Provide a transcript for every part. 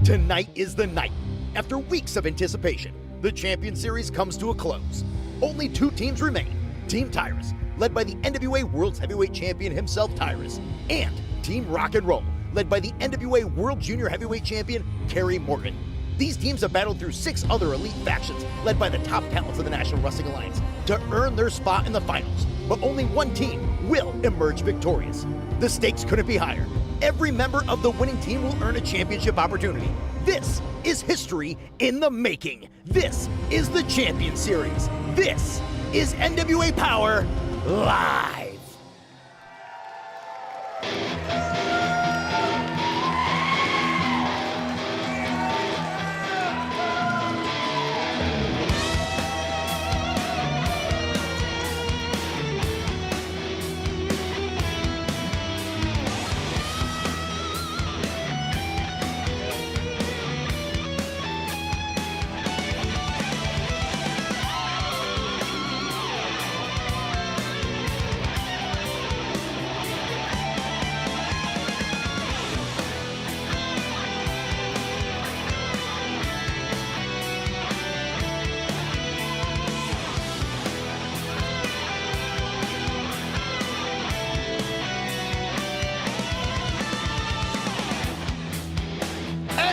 Tonight is the night. After weeks of anticipation, the Champion Series comes to a close. Only two teams remain. Team Tyrus, led by the NWA World's Heavyweight Champion himself, Tyrus, and Team Rock and Roll, led by the NWA World Junior Heavyweight Champion, Kerry Morgan. These teams have battled through 6 other elite factions, led by the top talents of the National Wrestling Alliance, to earn their spot in the finals. But only one team will emerge victorious. The stakes couldn't be higher. Every member of the winning team will earn a championship opportunity. This is history in the making. This is the Champion Series. This is NWA Powerrr Live.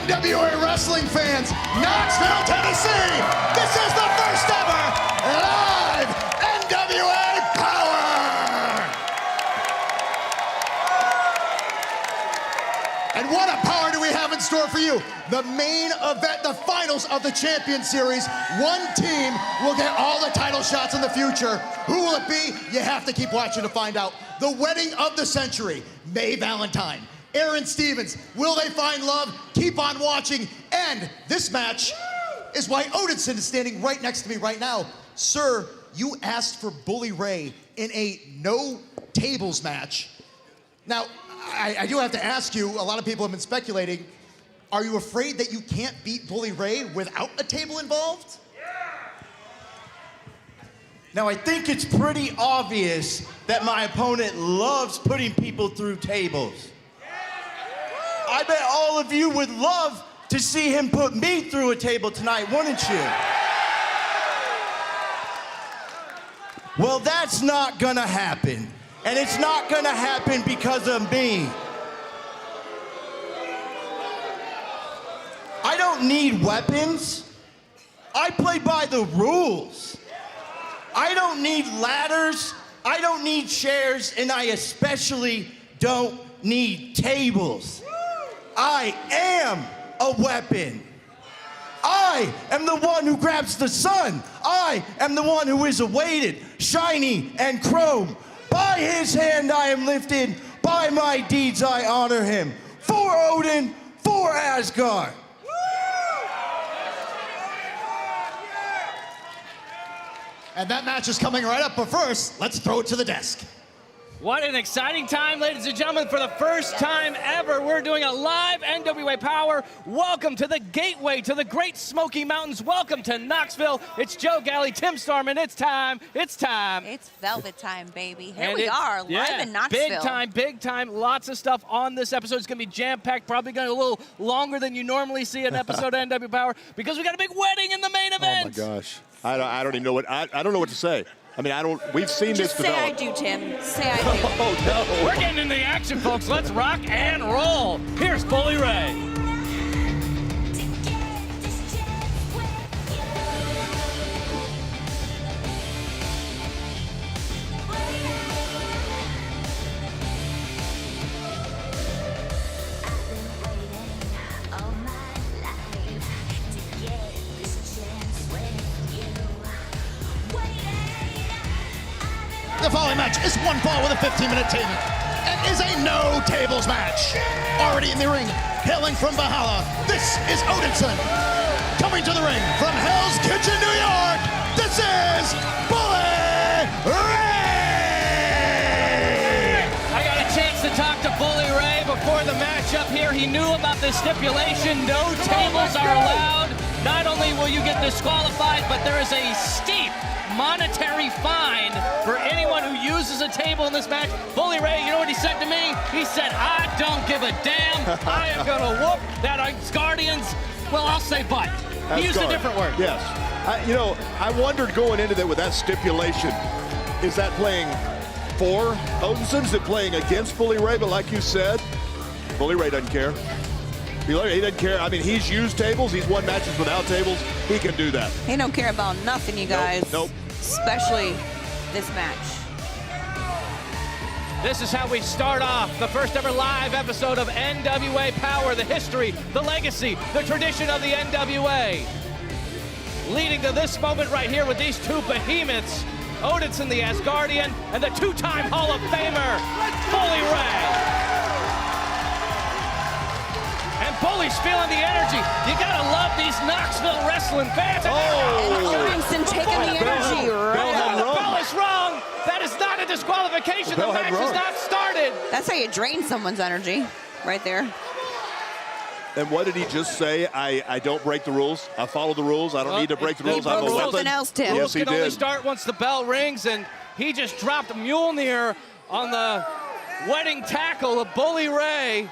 NWA wrestling fans, Knoxville, Tennessee, this is the first ever live NWA Powerrr! And what a power do we have in store for you? The main event, the finals of the Champion Series. One team will get all the title shots in the future. Who will it be? You have to keep watching to find out. The wedding of the century, May Valentine. Aron Stevens, will they find love? Keep on watching. And this match is why Odinson is standing right next to me right now. Sir, you asked for Bully Ray in a no tables match. Now, I do have to ask you, a lot of people have been speculating, are you afraid that you can't beat Bully Ray without a table involved? Now, I think it's pretty obvious that my opponent loves putting people through tables. I bet all of you would love to see him put me through a table tonight, wouldn't you? Well, that's not gonna happen. And it's not gonna happen because of me. I don't need weapons. I play by the rules. I don't need ladders. I don't need chairs, and I especially don't need tables. I am a weapon. I am the one who grabs the sun. I am the one who is awaited, shiny and chrome. By his hand I am lifted, by my deeds I honor him. For Odin, for Asgard. And that match is coming right up, but first, let's throw it to the desk. What an exciting time, ladies and gentlemen. For the first time ever, we're doing a live NWA Powerrr. Welcome to the gateway to the Great Smoky Mountains. Welcome to Knoxville. It's Joe Galley, Tim Starman. It's time. It's time. It's velvet time, baby. Here And we are, live in Knoxville. Big time, big time. Lots of stuff on this episode. It's going to be jam-packed, probably going to be a little longer than you normally see an episode of NWA Powerrr because we got a big wedding in the main event. Oh, my gosh. I don't even know what, I don't know what to say. I mean, we've seen this develop. Just say I do, Tim. Say I do. Oh, no. We're getting into the action, folks. Let's rock and roll. Here's Bully Ray. The following match is one fall with a 15-minute payment and is a no tables match. Already in the ring, hailing from Valhalla, this is Odinson. Coming to the ring from Hell's Kitchen, New York, this is Bully Ray! I got a chance to talk to Bully Ray before the matchup here. He knew about the stipulation. No tables are allowed. Not only will you get been disqualified, but there is a steep monetary fine for anyone who uses a table in this match. Bully Ray, you know what he said to me? He said, I don't give a damn. I am going to whoop that Guardians. Well, I'll say but. He used a different word. Yes. I wondered going into that with that stipulation, is that playing for Odinson? Is it playing against Bully Ray? But like you said, Bully Ray doesn't care. He doesn't care. I mean, he's used tables. He's won matches without tables. He can do that. He don't care about nothing, you guys. Nope. Especially this match. This is how we start off the first ever live episode of NWA Powerrr, the history, the legacy, the tradition of the NWA. Leading to this moment right here with these two behemoths, Odinson, the Asgardian, and the two-time Hall of Famer, Bully Ray. And Bully's feeling the energy. You gotta love these Knoxville wrestling fans. And Odinson taking the energy right. The bell is wrong. That is not a disqualification. The match has not started. That's how you drain someone's energy, right there. And what did he just say? I don't break the rules. I follow the rules. I don't need to break the rules. I'm a weapon. Something else, Tim. Rules Yes, he can only did. start once the bell rings, and he just dropped Mjolnir on the wedding tackle of Bully Ray.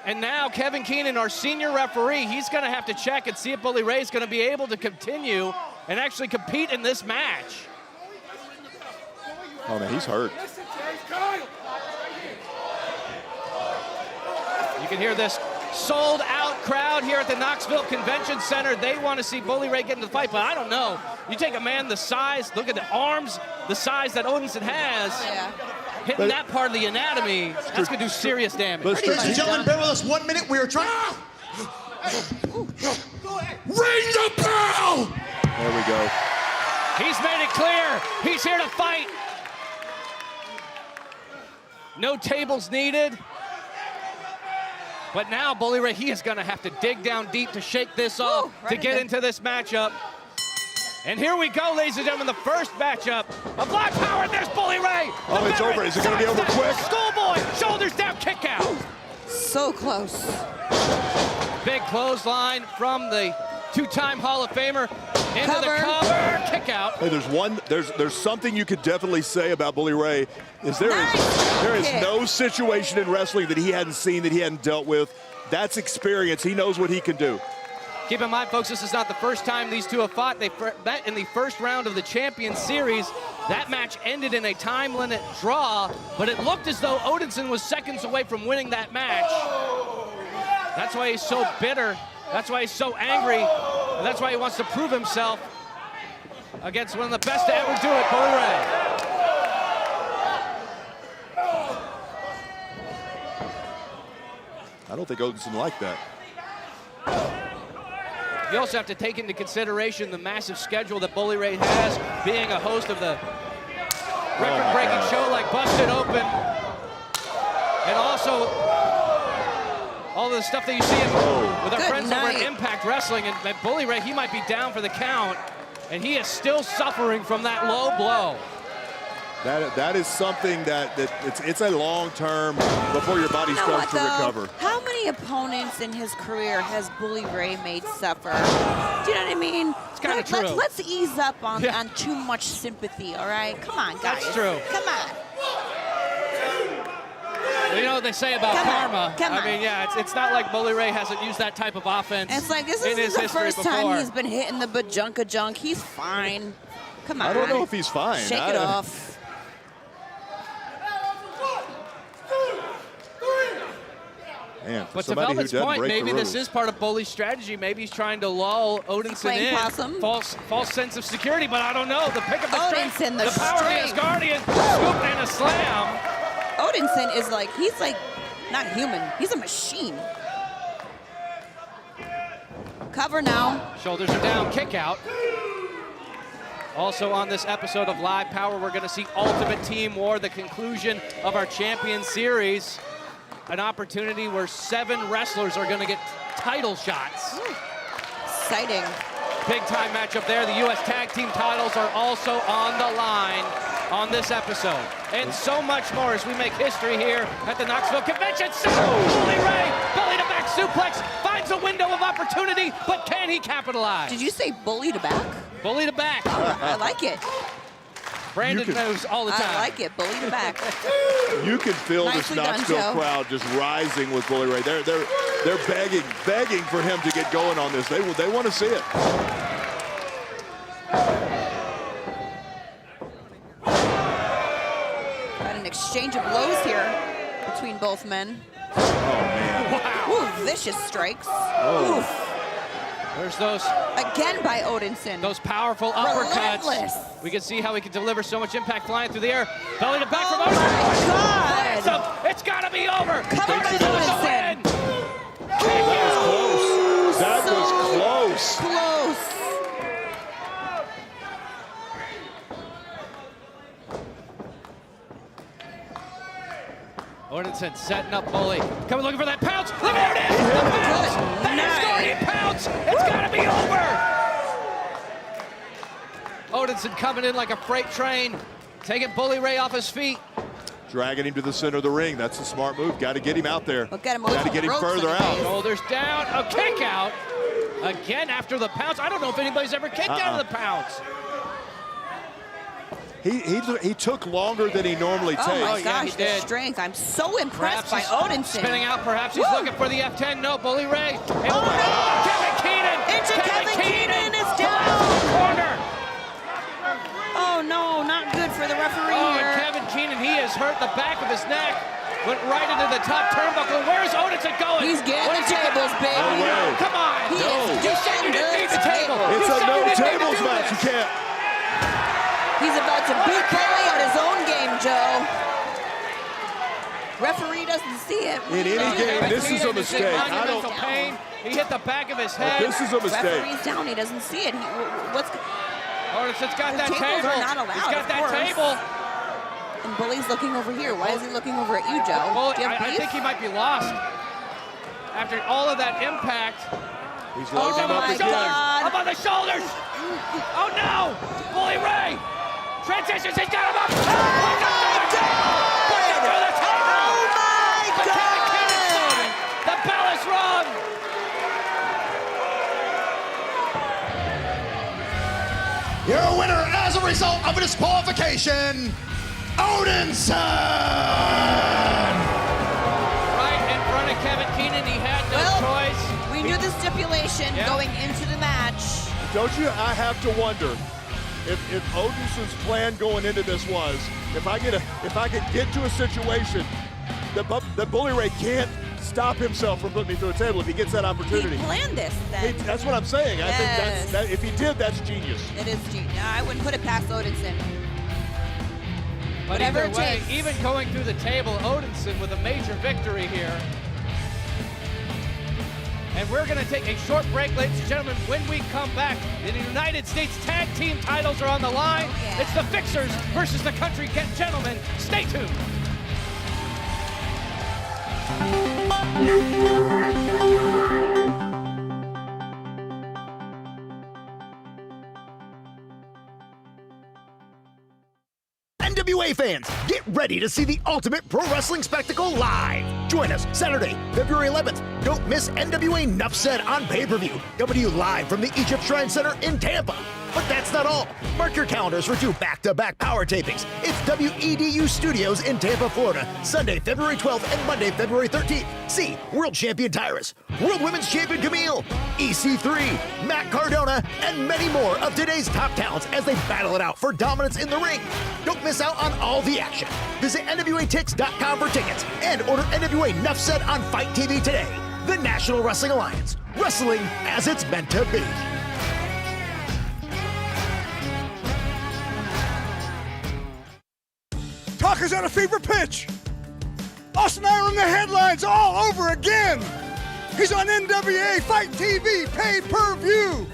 And now Kevin Keenan, our senior referee, he's going to have to check and see if Bully Ray is going to be able to continue and actually compete in this match. Oh, man, he's hurt. You can hear this sold-out crowd here at the Knoxville Convention Center. They want to see Bully Ray get into the fight, but I don't know. You take a man the size, look at the arms, the size that Odinson has. Yeah. Hitting that part of the anatomy, that's going to do serious damage. Ladies and gentlemen, bear with us 1 minute. We are trying. Ring the bell! There we go. He's made it clear. He's here to fight. No tables needed. But now Bully Ray, he is going to have to dig down deep to shake this off, to get into this matchup. And here we go, ladies and gentlemen, the first matchup of Live Powerrr. There's Bully Ray. Oh, it's over. Is it going to be over quick? Schoolboy, shoulders down, kick out. So close. Big clothesline from the two-time Hall of Famer into the cover, kick out. Hey, there's something you could definitely say about Bully Ray is there is no situation in wrestling that he hadn't seen, that he hadn't dealt with. That's experience. He knows what he can do. Keep in mind, folks, this is not the first time these two have fought. They met in the first round of the Champions Series. That match ended in a time limit draw, but it looked as though Odinson was seconds away from winning that match. That's why he's so bitter. That's why he's so angry. And that's why he wants to prove himself against one of the best to ever do it, Bully Ray. I don't think Odinson liked that. You also have to take into consideration the massive schedule that Bully Ray has, being a host of the record-breaking show like Busted Open, and also all the stuff that you see with our friends over at Impact Wrestling. And Bully Ray, he might be down for the count, and he is still suffering from that low blow. That is something that it's a long term before your body starts to recover. How many opponents in his career has Bully Ray made suffer? Do you know what I mean? It's kind of true. Let's ease up on too much sympathy, all right? Come on, guys. That's true. Come on. You know what they say about karma. Come on. I mean, yeah, it's not like Bully Ray hasn't used that type of offense. It's like this is the first time he's been hitting the bajunka junk. He's fine. Come on. I don't know if he's fine. Shake it off. Man, but to Velvet's point, maybe this is part of Bully's strategy. Maybe he's trying to lull Odinson in. False sense of security, but I don't know. The pick of the strength, the power of the Asgardian, scoop and a slam. Odinson is like, he's like not human. He's a machine. Cover now. Shoulders are down, kick out. Also on this episode of Live Powerrr, we're going to see Ultimate Team War, the conclusion of our Champion Series. An opportunity where 7 wrestlers are going to get title shots. Exciting. Big time matchup there. The U.S. Tag Team titles are also on the line on this episode. And so much more as we make history here at the Knoxville Convention Center. Bully Ray, belly to back suplex, finds finds a window of opportunity, but can he capitalize? Did you say bully to back? Bully to back. I like it. Brandon knows all the time. I like it. Bully to back. You can feel Nicely this done, Knoxville Joe. crowd just rising with Bully Ray. They're begging for him to get going on this. They want to see it. Got an exchange of blows here between both men. Oh, man. Wow. Ooh, vicious strikes. Oh. Oof. There's those Again by Odinson. powerful uppercuts. Relentless. We can see how he can deliver so much impact flying through the air. Belly to back from Oh Odinson. my God. It's got to be over. Come on, Odinson with the Odinson. win. That was close. Close. Odinson setting up Bully. Coming looking for that pounce. There it is. The pounce. The Asgardian pounce. It's got to be over. Odinson coming in like a freight train, taking Bully Ray off his feet. Dragging him to the center of the ring. That's a smart move. Got to get him out there. But get him away Got to from get the him ropes further anyways. out. Shoulders down. A kick out. Again after the pounce. I don't know if anybody's ever kicked out of the pounce. He took longer than he normally takes. Oh my yeah, gosh, he the did. strength. I'm so impressed Perhaps by he's Odinson. spinning out. Perhaps he's Woo! looking for the F10. No, Bully Ray. Oh, no! Kevin Keenan. Into Kevin Keenan is down. Corner. Oh no, not good for the referee Oh, here. and Kevin Keenan, he has hurt the back of his neck. Went right into the top turnbuckle. Where's Odinson going? He's getting What the is he tables, doing? baby. No way. Come on. He No. is You said you didn't need the table. It's You a said no you didn't need to tables do match. You this. can't. He's about to beat Bully at his own game, Joe. Referee doesn't see it. In any game, Kevin this is a Keenan in mistake. I monumental don't. pain. He hit the back of his head. This is a mistake. Referee's down. He doesn't see it. Odison's got The that tables table. are not allowed, He's got of that course. table. And Bully's looking over here. Why is he looking over at you, Joe? Well, Do you have I beef? think he might be lost. After all of that impact. He's Oh loading him up my again. God. Up on the shoulders. Oh no! Bully Ray! Transitions, he's got him up! Puts him through the table! Oh my But Kevin Keenan's God! falling. The bell is rung! Your winner as a result of a disqualification, Odinson! Right in front of Kevin Keenan, he had no Well, choice. We knew the stipulation Yeah. going into the match. Don't you? I have to wonder if Odinson's plan going into this was if I could get to a situation that Bully Ray can't stop himself from putting me through a table if he gets that opportunity. He planned this then. That's what I'm saying. I think Yes. that if he did, that's genius. It is genius. I wouldn't put it past Odinson. But Whatever either it way, takes. even going through the table, Odinson with a major victory here. And we're going to take a short break, ladies and gentlemen. When we come back, the United States Tag Team titles are on the line. Oh, yeah. It's the Fixers versus the Country Gentlemen. Stay tuned. NWA fans, get ready to see the ultimate pro wrestling spectacle live. Join us Saturday, February 11th. Don't miss NWA Nuff Said on pay-per-view. Coming to you live from the Egypt Shrine Center in Tampa. But that's not all. Mark your calendars for 2 back-to-back power tapings. It's WEDU Studios in Tampa, Florida, Sunday, February 12th and Monday, February 13th. See World Champion Tyrus, World Women's Champion Camille, EC3, Matt Cardona, and many more of today's top talents as they battle it out for dominance in the ring. Don't miss out on all the action. Visit NWATix.com for tickets and order NWA Nuff Said on Fight TV today. The National Wrestling Alliance. Wrestling as it's meant to be. Talk is at a fever pitch. Austin Aron in the headlines all over again. He's on NWA Fight TV pay-per-view.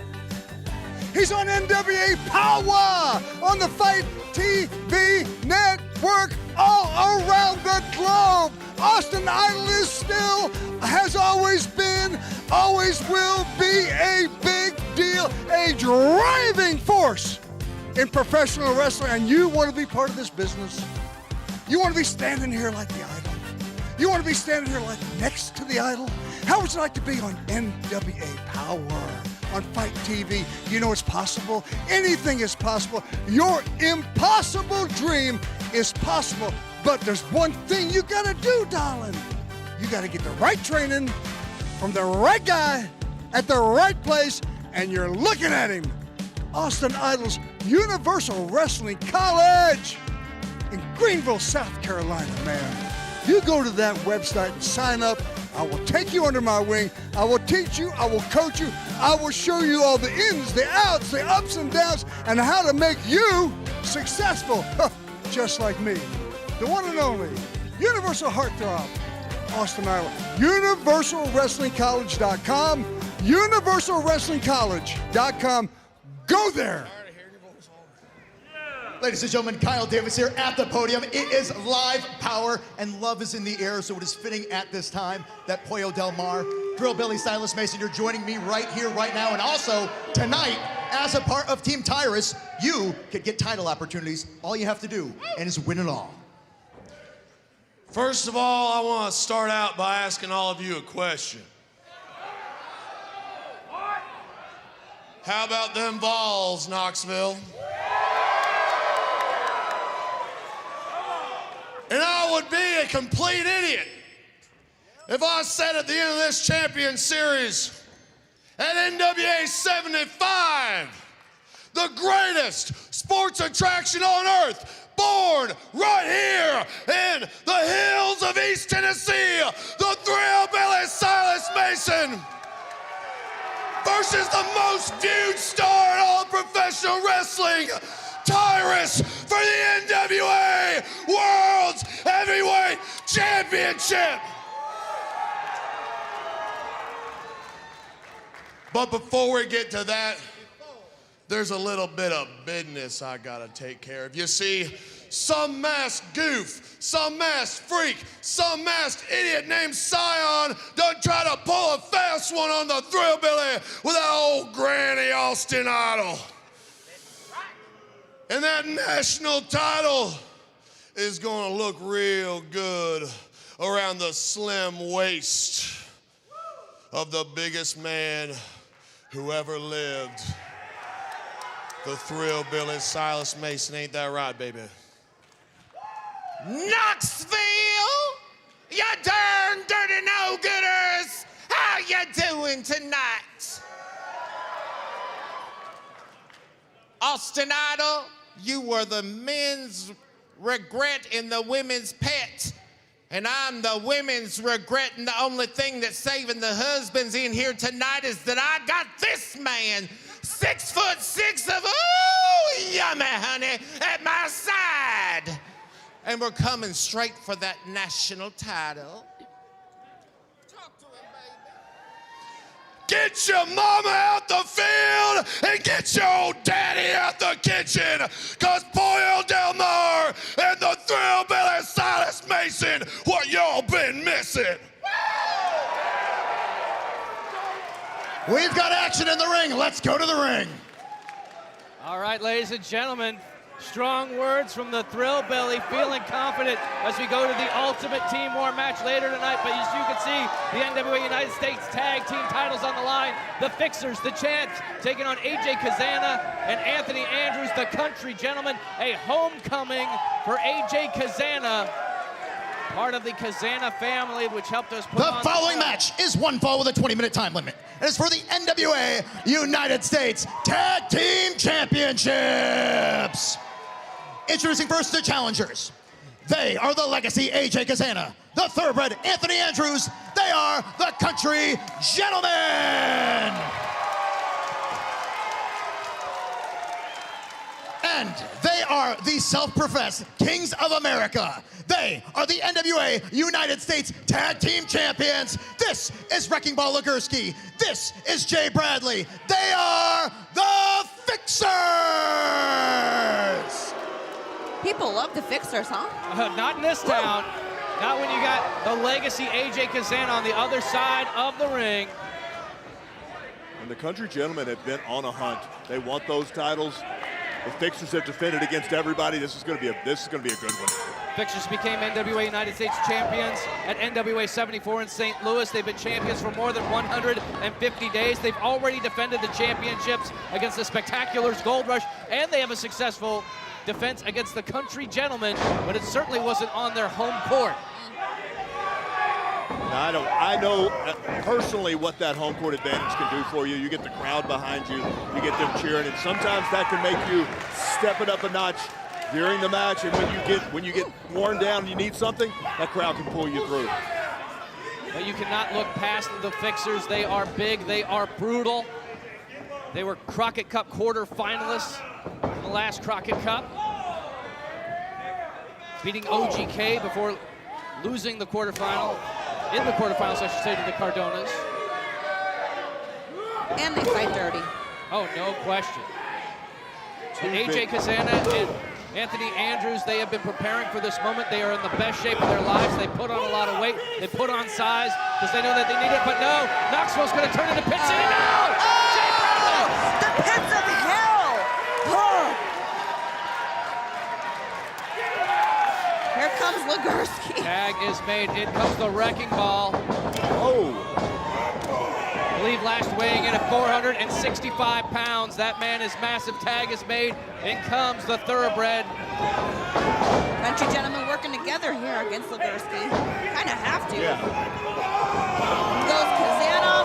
He's on NWA Powerrr on the Fight TV network all around the globe. Austin Idol is still, has always been, always will be a big deal, a driving force in professional wrestling. And you want to be part of this business? You want to be standing here like the Idol? You want to be standing here like next to the Idol? How would you like to be on NWA Powerrr? On Fight TV, you know it's possible. Anything is possible. Your impossible dream is possible. But there's one thing you gotta do, darling. You gotta get the right training from the right guy at the right place, and you're looking at him. Austin Idol's Universal Wrestling College in Greenville, South Carolina, man. You go to that website and sign up. I will take you under my wing. I will teach you. I will coach you. I will show you all the ins, the outs, the ups and downs, and how to make you successful, just like me. The one and only Universal Heartthrob, Austin Idol. UniversalWrestlingCollege.com. UniversalWrestlingCollege.com. Go there. Ladies and gentlemen, Kyle Davis here at the podium. It is live power, and love is in the air, so it is fitting at this time that Pollo Del Mar, Drillbilly Silas Mason, you're joining me right here, right now, and also tonight, as a part of Team Tyrus, you could get title opportunities. All you have to do is win it all. First of all, I want to start out by asking all of you a question. How about them Vols, Knoxville? And I would be a complete idiot if I said at the end of this champion series at NWA 75, the greatest sports attraction on earth, born right here in the hills of East Tennessee, the Thrillbilly Silas Mason versus the most viewed star in all of professional wrestling, Tyrus, for the NWA World's Heavyweight Championship. But before we get to that, there's a little bit of business I gotta take care of. You see, some masked goof, some masked freak, some masked idiot named Scion done try to pull a fast one on the Thrillbilly with that old Granny Austin Idol. And that national title is gonna look real good around the slim waist of the biggest man who ever lived, the Thrillbilly Silas Mason. Ain't that right, baby? Knoxville, you darn dirty no-gooders! How you doing tonight? Austin Idol, you were the men's regret and the women's pet. And I'm the women's regret, and the only thing that's saving the husbands in here tonight is that I got this man, 6'6" of, ooh, yummy honey, at my side. And we're coming straight for that national title. Talk to him, baby. Get your mama out the field and get your old daddy out the kitchen, cause Pollo Del Mar and the Thrillbilly Silas Mason, what y'all been missing? We've got action in the ring. Let's go to the ring. All right, ladies and gentlemen, strong words from the Thrillbilly, feeling confident as we go to the Ultimate Team War match later tonight. But as you can see, the NWA United States Tag Team titles on the line. The Fixers, the Champs, taking on AJ Kazana and Anthony Andrews, the Country Gentlemen. A homecoming for AJ Kazana, part of the Kazana family, which helped us put on The following match is one fall with a 20-minute time limit. It is for the NWA United States Tag Team Championships. Introducing first the challengers. They are the Legacy AJ Kazana, the Thoroughbred Anthony Andrews. They are the Country Gentlemen. And they are the self-professed Kings of America. They are the NWA United States Tag Team Champions. This is Wrecking Ball Legursky. This is Jay Bradley. They are the Fixers. People love the Fixers, huh? Not in this town. Not when you got the Legacy AJ Kazana on the other side of the ring. And the Country Gentlemen have been on a hunt. They want those titles. The Fixers have defended against everybody. This is going to be a good one. Fixers became NWA United States champions at NWA 74 in St. Louis. They've been champions for more than 150 days. They've already defended the championships against the Spectacular's Gold Rush, and they have a successful defense against the Country Gentlemen, but it certainly wasn't on their home court. Now, I know personally what that home court advantage can do for you. You get the crowd behind you, you get them cheering, and sometimes that can make you step it up a notch during the match. And when you get worn down and you need something, that crowd can pull you through. But you cannot look past the Fixers. They are big, they are brutal. They were Crockett Cup quarterfinalists in the last Crockett Cup, beating OGK before losing the quarterfinal. In the quarterfinals, I should say, to the Cardonas. And they fight dirty. Oh, no question. And AJ Kazana and Anthony Andrews, they have been preparing for this moment. They are in the best shape of their lives. They put on a lot of weight. They put on size because they know that they need it. But no, Knoxville's going to turn into Pit City now! The pits of hell! Oh. Here comes Legursky. Tag is made. In comes the Wrecking Ball. Oh! I believe last weighing in at 465 pounds. That man is massive. Tag is made. In comes the Thoroughbred. Country Gentlemen working together here against Legursky. Kind of have to. Yeah. Goes Kazana.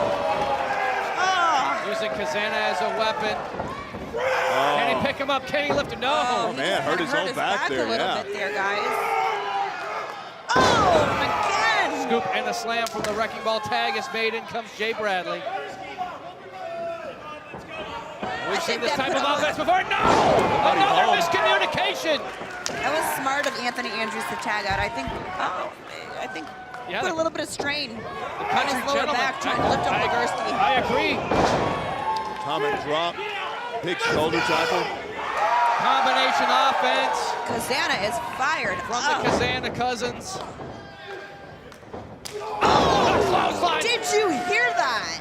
Oh. Using Kazana as a weapon. Oh. Can he pick him up? Can he lift him? No. Oh, man, hurt his own back there, a little yeah. bit there, guys. Oh, again! Scoop and a slam from the Wrecking Ball. Tag is made. In comes Jay Bradley. We've seen this type of offense before. No! Another miscommunication. That was smart of Anthony Andrews to tag out. I think Yeah, put a little bit of strain the on Country his lower Gentlemen. back trying to lift up Legursky. I agree. Atomic drop, big shoulder tackle. Combination offense Kazana is fired from up. the Kazana cousins. Oh, clothesline. Did you hear that?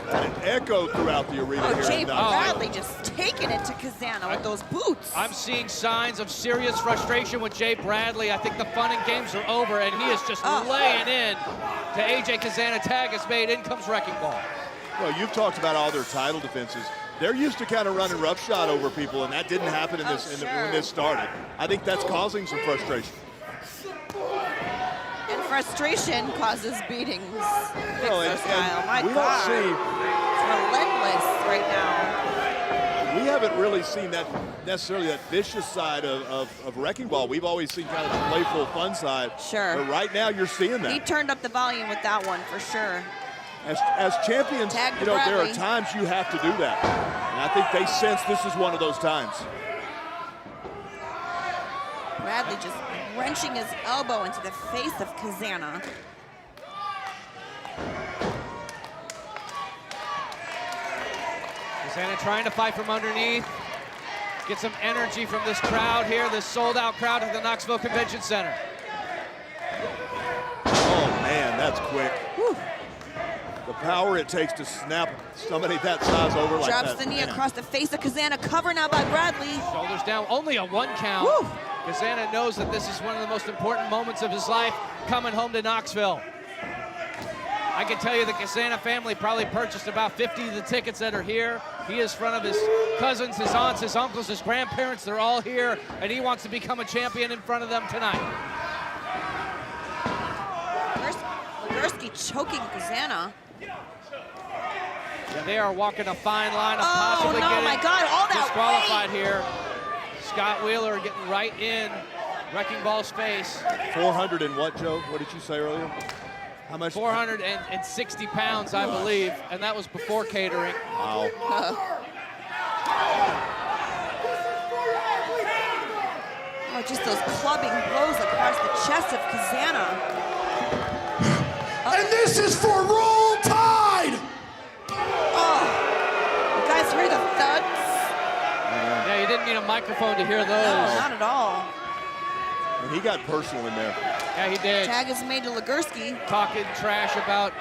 And an echo throughout the arena Oh, here Jay tonight. Bradley just taking it to Kazana with those boots. I'm seeing signs of serious frustration with Jay Bradley. I think the fun and games are over, and he is just laying in to AJ Kazana. Tag is made. In comes Wrecking Ball. Well, you've talked about all their title defenses. They're used to kind of running roughshod over people, and that didn't happen in this when this started. I think that's causing some frustration. And frustration causes beatings. Well, Fixer style. My we God. don't see. It's relentless right now. We haven't really seen that necessarily that vicious side of Wrecking Ball. We've always seen kind of the playful, fun side. Sure. But right now, you're seeing that. He turned up the volume with that one for sure. As champions, Tag you know, there are Bradley. times you have to do that. And I think they sense this is one of those times. Bradley just wrenching his elbow into the face of Kazana. Kazana trying to fight from underneath. Get some energy from this crowd here, this sold-out crowd at the Knoxville Convention Center. Oh, man, that's quick. Whew. The power it takes to snap somebody that size over like that. Drops the knee across the face of Kazana, covered now by Bradley. Shoulders down, only a 1 count. Woo. Kazana knows that this is one of the most important moments of his life, coming home to Knoxville. I can tell you the Kazana family probably purchased about 50 of the tickets that are here. He is in front of his cousins, his aunts, his uncles, his grandparents. They're all here, and he wants to become a champion in front of them tonight. Legursky choking Kazana. Yeah, they are walking a fine line of Oh, possibly no, getting my God, all that disqualified here. Scott Wheeler getting right in Wrecking Ball's face. 400 and what, Joe? What did you say earlier? How much? 460 pounds, I believe, and that was before catering. Wow. Oh, just those clubbing blows across the chest of Kazana. And this is for Roll Tide! Oh, you guys hear the thuds? Yeah, you didn't need a microphone to hear those. No, not at all. And he got personal in there. Yeah, he did. Tag is made to Legursky. Talking trash about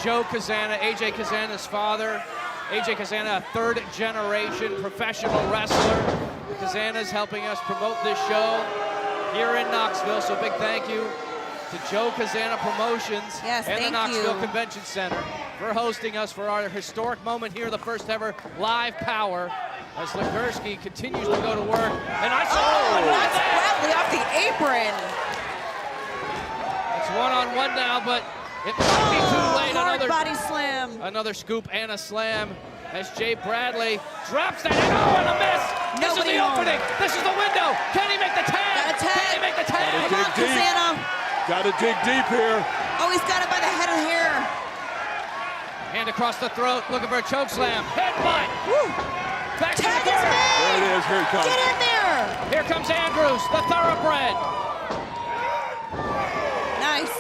Joe Kazana, AJ Kazana's father. AJ Kazana, a third-generation professional wrestler. Kazana's helping us promote this show here in Knoxville, so big thank you to Joe Kazana Promotions and the Knoxville Convention Center for hosting us for our historic moment here, the first ever live Powerrr, as Legursky continues to go to work. And I saw that's Bradley off the apron. It's one-on-one now, but it might be too late. Hard body slam. Another scoop and a slam as Jay Bradley drops that in. Oh, and a miss. This is the opening. This is the window. Can he make the tag? Can he make the tag? Come on, Kazana. Gotta dig deep here. Oh, he's got it by the head of hair. Hand across the throat, looking for a choke slam. Headbutt. Woo. Back to Tag the is made. There it is. Here it comes. Get in there. Here comes Andrews, the thoroughbred. Nice.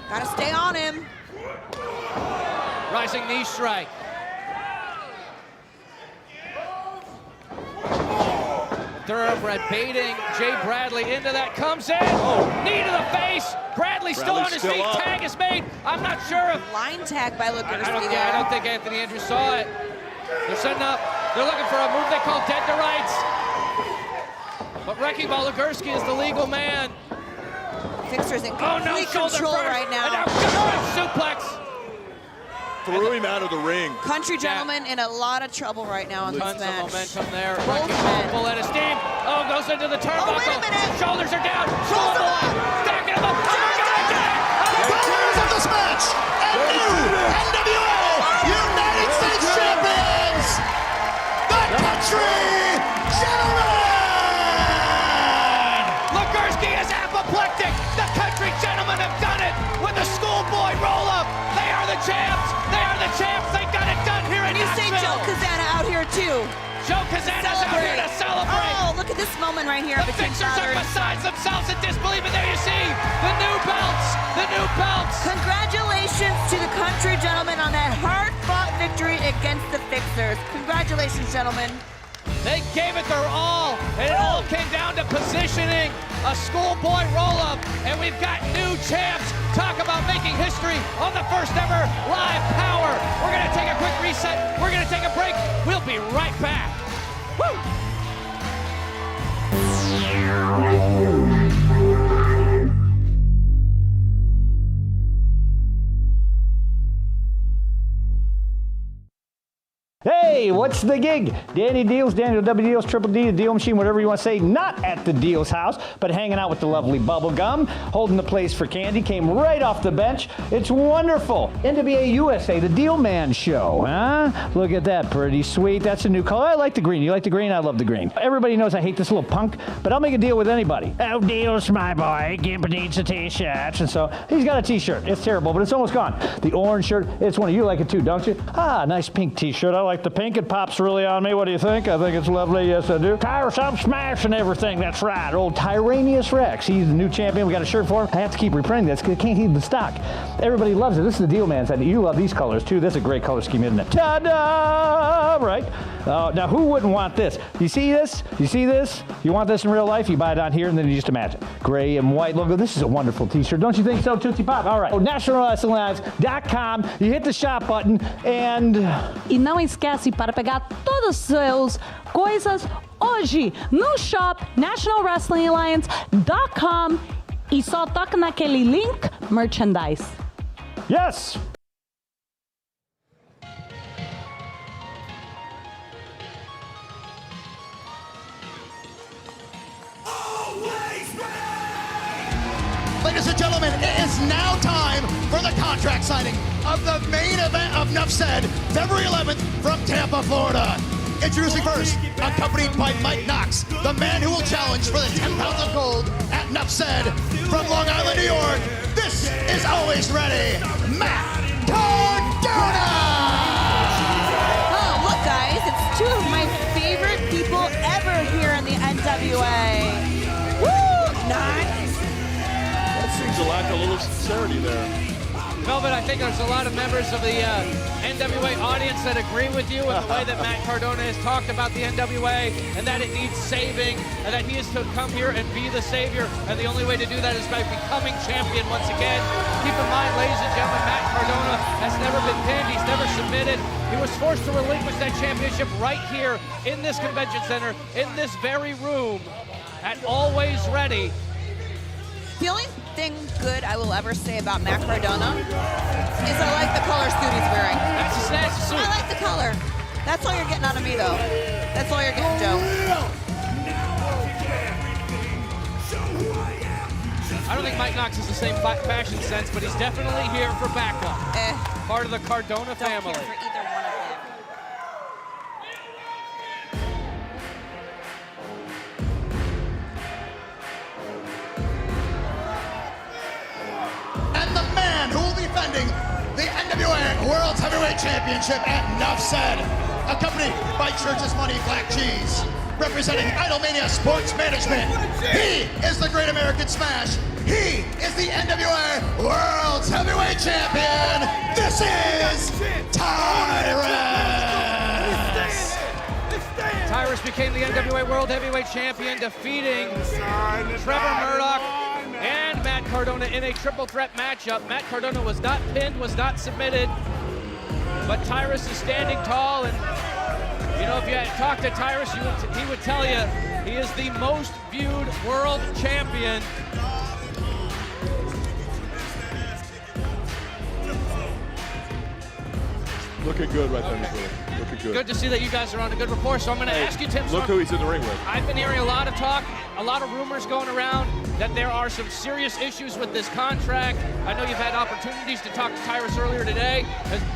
Gotta stay on him. Rising knee strike. Thoroughbred baiting Jay Bradley into that, comes in. Knee to the face. Bradley still on his feet. Up. Tag is made. I'm not sure if Line tag by Legursky I don't think Anthony Andrews saw it. They're setting up. They're looking for a move they call dead to rights. But Wrecking Ball Legursky is the legal man. Fixer's in complete shoulder control first. right now. And now suplex. Threw him out of the ring. Country gentleman in a lot of trouble right now in this Tons match. of momentum there. Both men. Full head of steam. Oh, goes into the turnbuckle. Oh, wait a minute. Shoulders are down. Shoulders are Schoolboy. up. Stacking him up. Oh, my God. The winners of this match and new NWA United States Champions, the Country Gentlemen! Legursky is apoplectic. The Country Gentlemen have done it with a schoolboy roll-up. They are the champs. They are the champs. They got it done here in You see Knoxville. Joe Kazana out here too. Joe Kazana's out here to celebrate. Oh, look at this moment right here. The between Fixers are fathers. besides themselves in disbelief, and there you see the new belts. The new belts. Congratulations to the Country Gentlemen on that hard-fought victory against the Fixers. Congratulations, gentlemen. They gave it their all, and it all came down to positioning, a schoolboy roll-up, and we've got new champs. Talk about making history on the first ever live Powerrr. We're gonna take a quick reset. We're gonna take a break. We'll be right back. Woo! Hey, what's the gig? Danny Deals, Daniel W. Deals, Triple D, the Deal Machine, whatever you want to say. Not at the Deals house, but hanging out with the lovely Bubblegum, holding the place for Candy. Came right off the bench. It's wonderful. NWA USA, the Deal Man Show, huh? Look at that, pretty sweet. That's a new color. I like the green. You like the green? I love the green. Everybody knows I hate this little punk, but I'll make a deal with anybody. Oh, Deals, my boy. Gimp needs a t-shirt. And so he's got a t-shirt. It's terrible, but it's almost gone. The orange shirt, it's one of you like it too, don't you? Ah, nice pink t-shirt. I like the pink. It pops really on me. What do you think? I think it's lovely. Yes, I do. Tyrus, I'm smashing everything. That's right. Old Tyrannius Rex. He's the new champion. We got a shirt for him. I have to keep reprinting this because I can't keep the stock. Everybody loves it. This is the Deal Man side. You love these colors too. This is a great color scheme, isn't it? Ta-da! Right? Now, who wouldn't want this? You see this? You see this? You want this in real life? You buy it on here, and then you just imagine. Gray and white logo. This is a wonderful t-shirt. Don't you think so, Tootsie Pop? All right. NationalWrestlingLives.com. You hit the shop button, and... E não esquece para pegar todos os seus coisas hoje no shop nationalwrestlingalliance.com e só toca naquele link merchandise. Yes! Ladies and gentlemen, it is now time for the contract signing of the main event of Nuff Said, February 11th from Tampa, Florida. Introducing first, accompanied by Mike Knox, the man who will challenge for the 10 pounds of gold at Nuff Said. From Long Island, New York, this is always ready, Matt Cardona! Oh, look guys, it's two of my favorite people ever here in the NWA. Woo! Nice. That seems to lack a little sincerity there. Velvet, I think there's a lot of members of the NWA audience that agree with you in the way that Matt Cardona has talked about the NWA and that it needs saving and that he is to come here and be the savior. And the only way to do that is by becoming champion once again. Keep in mind, ladies and gentlemen, Matt Cardona has never been pinned. He's never submitted. He was forced to relinquish that championship right here in this convention center, in this very room, at Always Ready. The only thing good I will ever say about Matt Cardona is I like the color suit he's wearing. That's a snazzy suit. I like the color. That's all you're getting out of me, though. That's all you're getting, Joe. I don't think Mike Knox has the same fashion sense, but he's definitely here for backup. Part of the Cardona family. Don't care for either one of them. And the man who will be defending the NWA World's Heavyweight Championship at Nuff said, accompanied by Church's Money Black Cheese, representing Idolmania Sports Management. He is the Great American Smash. He is the NWA World's Heavyweight Champion. This is Tyrus. Tyrus became the NWA World Heavyweight Champion, defeating Trevor Murdoch and Matt Cardona in a triple threat matchup. Matt Cardona was not pinned, was not submitted, but Tyrus is standing tall, and you know, if you had talked to Tyrus, he would tell you he is the most viewed world champion. Looking good right there, Billy. Looking good. Good to see that you guys are on a good rapport. So I'm going to ask you, Tim. Look who he's in the ring with. I've been hearing a lot of talk, a lot of rumors going around that there are some serious issues with this contract. I know you've had opportunities to talk to Tyrus earlier today.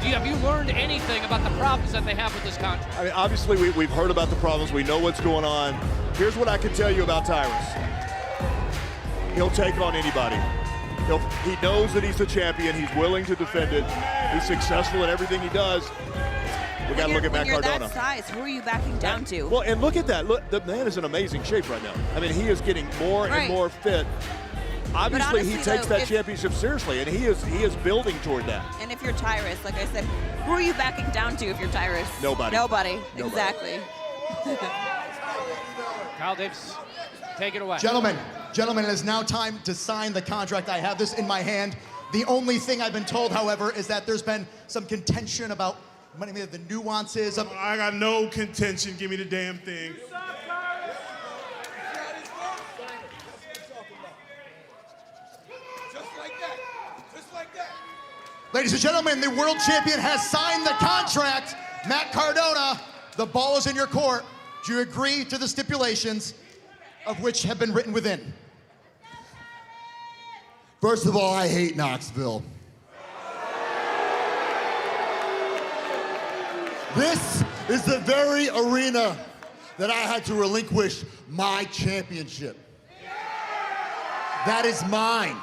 Have you learned anything about the problems that they have with this contract? I mean, obviously, we've heard about the problems. We know what's going on. Here's what I can tell you about Tyrus. He'll take on anybody. He knows that he's the champion. He's willing to defend it. He's successful in everything he does. We got to look at Matt Cardona. When you're that size, who are you backing down to? Well, and look at that. Look, the man is in amazing shape right now. I mean, he is getting more and more fit. Obviously, honestly, he takes though, that championship seriously, and he is building toward that. And if you're Tyrus, like I said, who are you backing down to if you're Tyrus? Nobody. Nobody. Exactly. Kyle Davis, take it away. Gentlemen, it is now time to sign the contract. I have this in my hand. The only thing I've been told, however, is that there's been some contention about the nuances of... I got no contention. Give me the damn thing. Ladies and gentlemen, the world champion has signed the contract. Matt Cardona, the ball is in your court. Do you agree to the stipulations of which have been written within? First of all, I hate Knoxville. This is the very arena that I had to relinquish my championship. That is mine.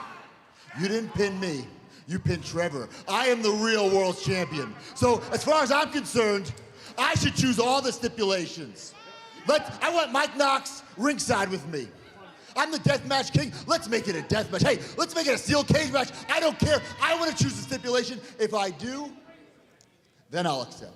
You didn't pin me. You pinned Trevor. I am the real world champion. So as far as I'm concerned, I should choose all the stipulations. I want Mike Knox ringside with me. I'm the deathmatch king. Let's make it a deathmatch. Hey, let's make it a steel cage match. I don't care. I want to choose the stipulation. If I do, then I'll accept.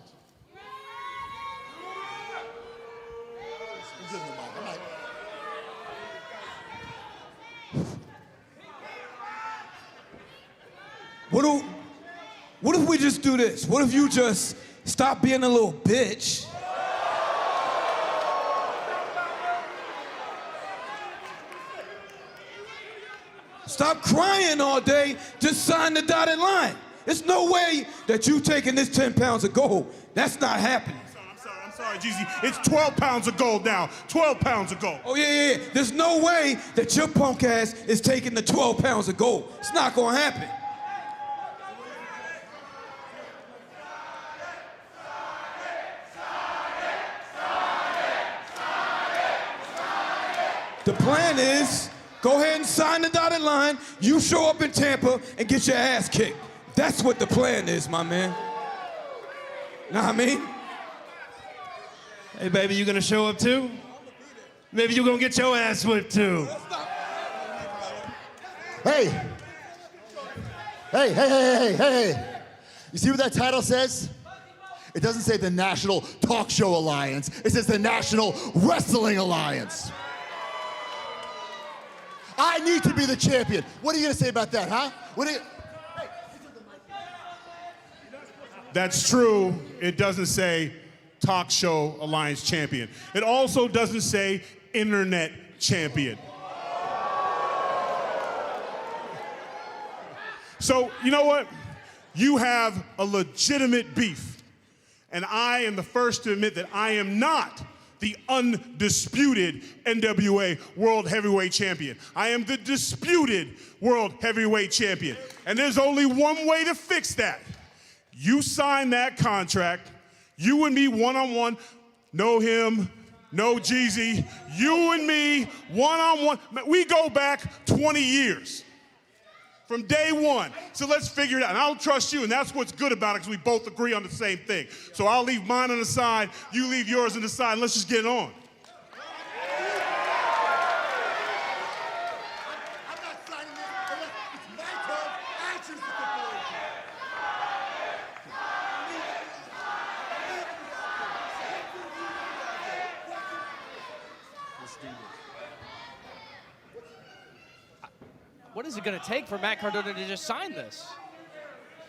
What if we just do this? What if you just stop being a little bitch? Stop crying all day, just sign the dotted line. There's no way that you taking this 10 pounds of gold. That's not happening. I'm sorry, Jeezy. It's 12 pounds of gold now. 12 pounds of gold. Oh, yeah. There's no way that your punk ass is taking the 12 pounds of gold. It's not gonna happen. The plan is, go ahead and sign the dotted line. You show up in Tampa and get your ass kicked. That's what the plan is, my man. Know what I mean? Hey, baby, you gonna show up too? Maybe you gonna get your ass whipped too. Hey, Hey. You see what that title says? It doesn't say the National Talk Show Alliance. It says the National Wrestling Alliance. I need to be the champion. What are you gonna say about that, huh? That's true. It doesn't say Talk Show Alliance champion. It also doesn't say Internet champion. So, you know what? You have a legitimate beef. And I am the first to admit that I am not the undisputed NWA World Heavyweight Champion. I am the disputed World Heavyweight Champion. And there's only one way to fix that. You sign that contract, you and me one-on-one, no him, no Jeezy, you and me one-on-one. We go back 20 years from day one. So let's figure it out. And I don't trust you, and that's what's good about it, because we both agree on the same thing. So I'll leave mine on the side, you leave yours on the side, and let's just get it on. What is it going to take for Matt Cardona to just sign this?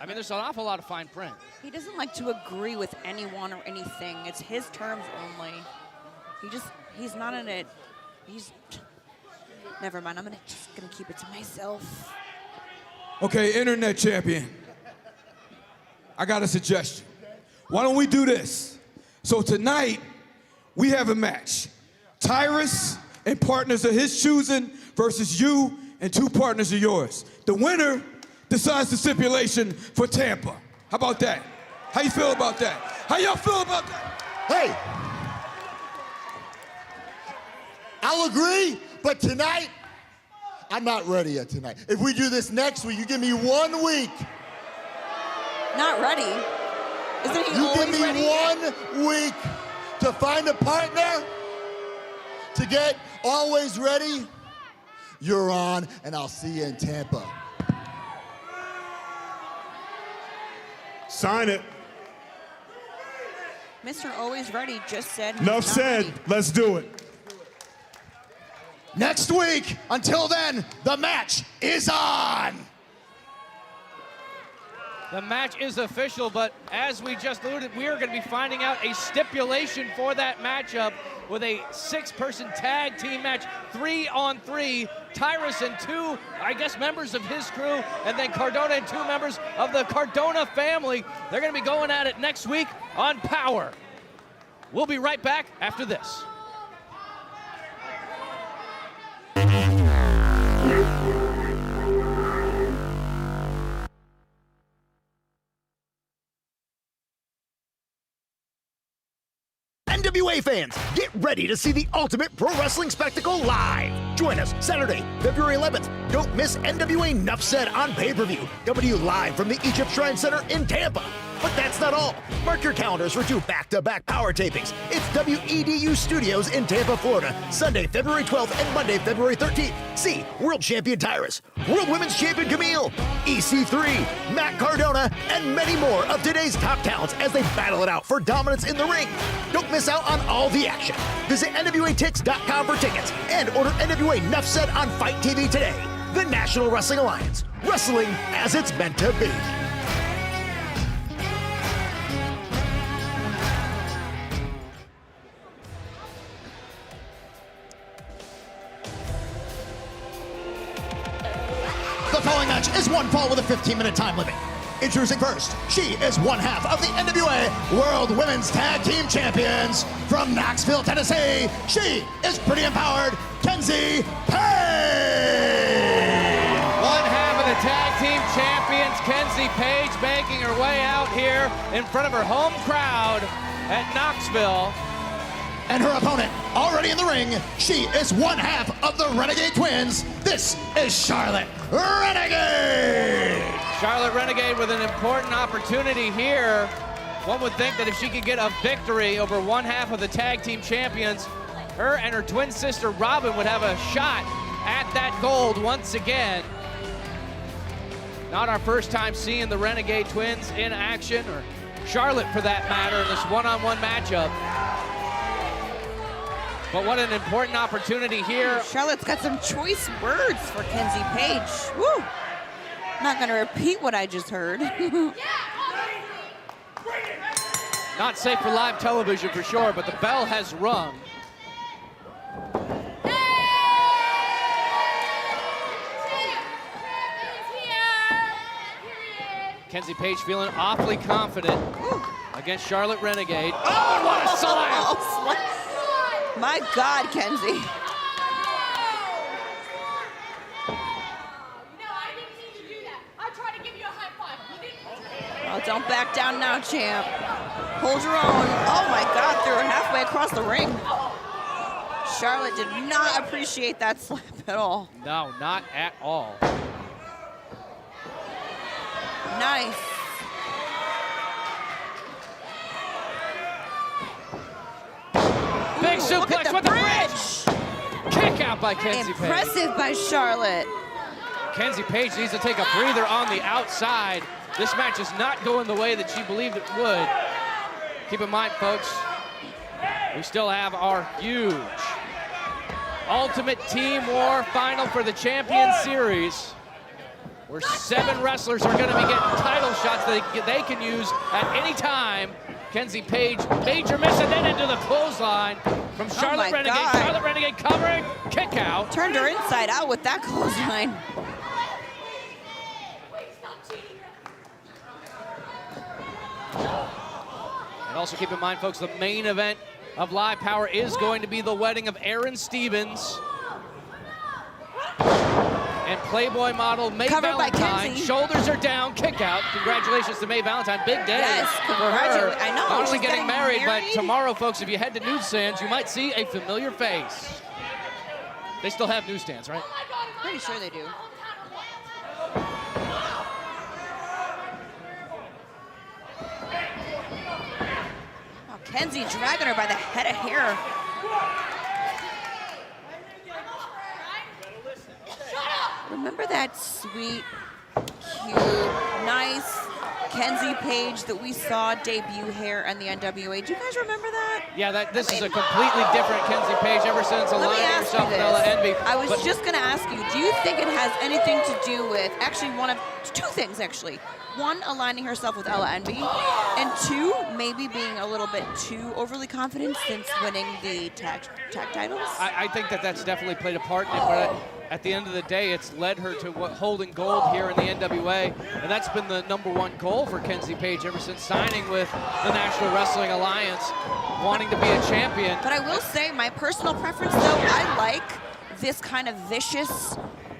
I mean, there's an awful lot of fine print. He doesn't like to agree with anyone or anything. It's his terms only. He's not in it. Never mind, I'm just gonna keep it to myself. Okay, Internet champion. I got a suggestion. Why don't we do this? So tonight, we have a match. Tyrus and partners of his choosing versus you and two partners of yours. The winner decides the stipulation for Tampa. How about that? How you feel about that? How y'all feel about that? Hey, I'll agree, but tonight, I'm not ready yet tonight. If we do this next week, you give me 1 week. Not ready? Isn't he You always give me ready? 1 week to find a partner, to get always ready. You're on, and I'll see you in Tampa. Sign it. Mr. Always Ready just said he's Enough not said. ready. Let's do it. Next week, until then, the match is on. The match is official, but as we just alluded, we are going to be finding out a stipulation for that matchup with a 6-person tag team match, 3-on-3. Tyrus and 2, I guess, members of his crew, and then Cardona and 2 members of the Cardona family. They're going to be going at it next week on Powerrr. We'll be right back after this. NWA fans, get ready to see the ultimate pro wrestling spectacle live. Join us Saturday, February 11th. Don't miss NWA Nuff Said on pay-per-view. Coming to you live from the Egypt Shrine Center in Tampa. But that's not all. Mark your calendars for 2 back-to-back Powerrr tapings. It's WEDU Studios in Tampa, Florida, Sunday, February 12th and Monday, February 13th. See World Champion Tyrus, World Women's Champion Camille, EC3, Matt Cardona, and many more of today's top talents as they battle it out for dominance in the ring. Don't miss out on all the action. Visit NWATix.com for tickets and order NWA Nuff Said on Fight TV today. The National Wrestling Alliance. Wrestling as it's meant to be. The following match is one fall with a 15-minute time limit. Introducing first, she is one half of the NWA World Women's Tag Team Champions from Knoxville, Tennessee. She is pretty empowered, Kenzie, Paige. One half of the tag team champions, Kenzie Paige, making her way out here in front of her home crowd at Knoxville. And her opponent, already in the ring, she is one half of the Renegade Twins. This is Charlotte Renegade. Charlotte Renegade with an important opportunity here. One would think that if she could get a victory over one half of the tag team champions, her and her twin sister Robin would have a shot at that gold once again. Not our first time seeing the Renegade Twins in action, or Charlotte for that matter, in this one-on-one matchup. But what an important opportunity here. Charlotte's got some choice words for Kenzie Paige. Woo! Not gonna repeat what I just heard. Not safe for live television for sure, but the bell has rung. Kenzie Paige feeling awfully confident against Charlotte Renegade. Oh, what a slap! My God, Kenzie. Oh, don't back down now, champ. Hold your own. Oh my God, threw her halfway across the ring. Charlotte did not appreciate that slap at all. No, not at all. Nice. Big Ooh, look suplex at with the bridge. Kick out by Kenzie Paige. Impressive by Charlotte. Kenzie Paige needs to take a breather on the outside. This match is not going the way that she believed it would. Keep in mind, folks, we still have our huge Ultimate Team War final for the Champion Series, where 7 wrestlers are going to be getting title shots that they can use at any time. Kenzie Paige, major miss, and then into the clothesline from Charlotte Renegade. God. Charlotte Renegade covering, kick out. Turned her inside out with that clothesline. And also keep in mind, folks, the main event of Live Power is going to be the wedding of Aron Stevens and Playboy model May Valentine. Shoulders are down, kick out. Congratulations to May Valentine, big day for her. I know. Not only she's getting married, but tomorrow, folks, if you head to newsstands, you might see a familiar face. They still have newsstands, right? Pretty sure they do. Oh, Kenzie dragging her by the head of hair. Remember that sweet, cute, nice Kenzie Paige that we saw debut here in the NWA? Do you guys remember that? Yeah, this is a completely different Kenzie Paige ever since aligning herself with Ella Envy. I was just going to ask you, do you think it has anything to do with, actually one of 2 things actually. 1, aligning herself with Ella Envy, and 2, maybe being a little bit too overly confident since winning the tag titles? I think that's definitely played a part in it, but at the end of the day, it's led her to holding gold here in the NWA, and that's been the #1 goal for Kenzie Paige ever since signing with the National Wrestling Alliance, wanting to be a champion. But I will say, my personal preference, though, I like this kind of vicious,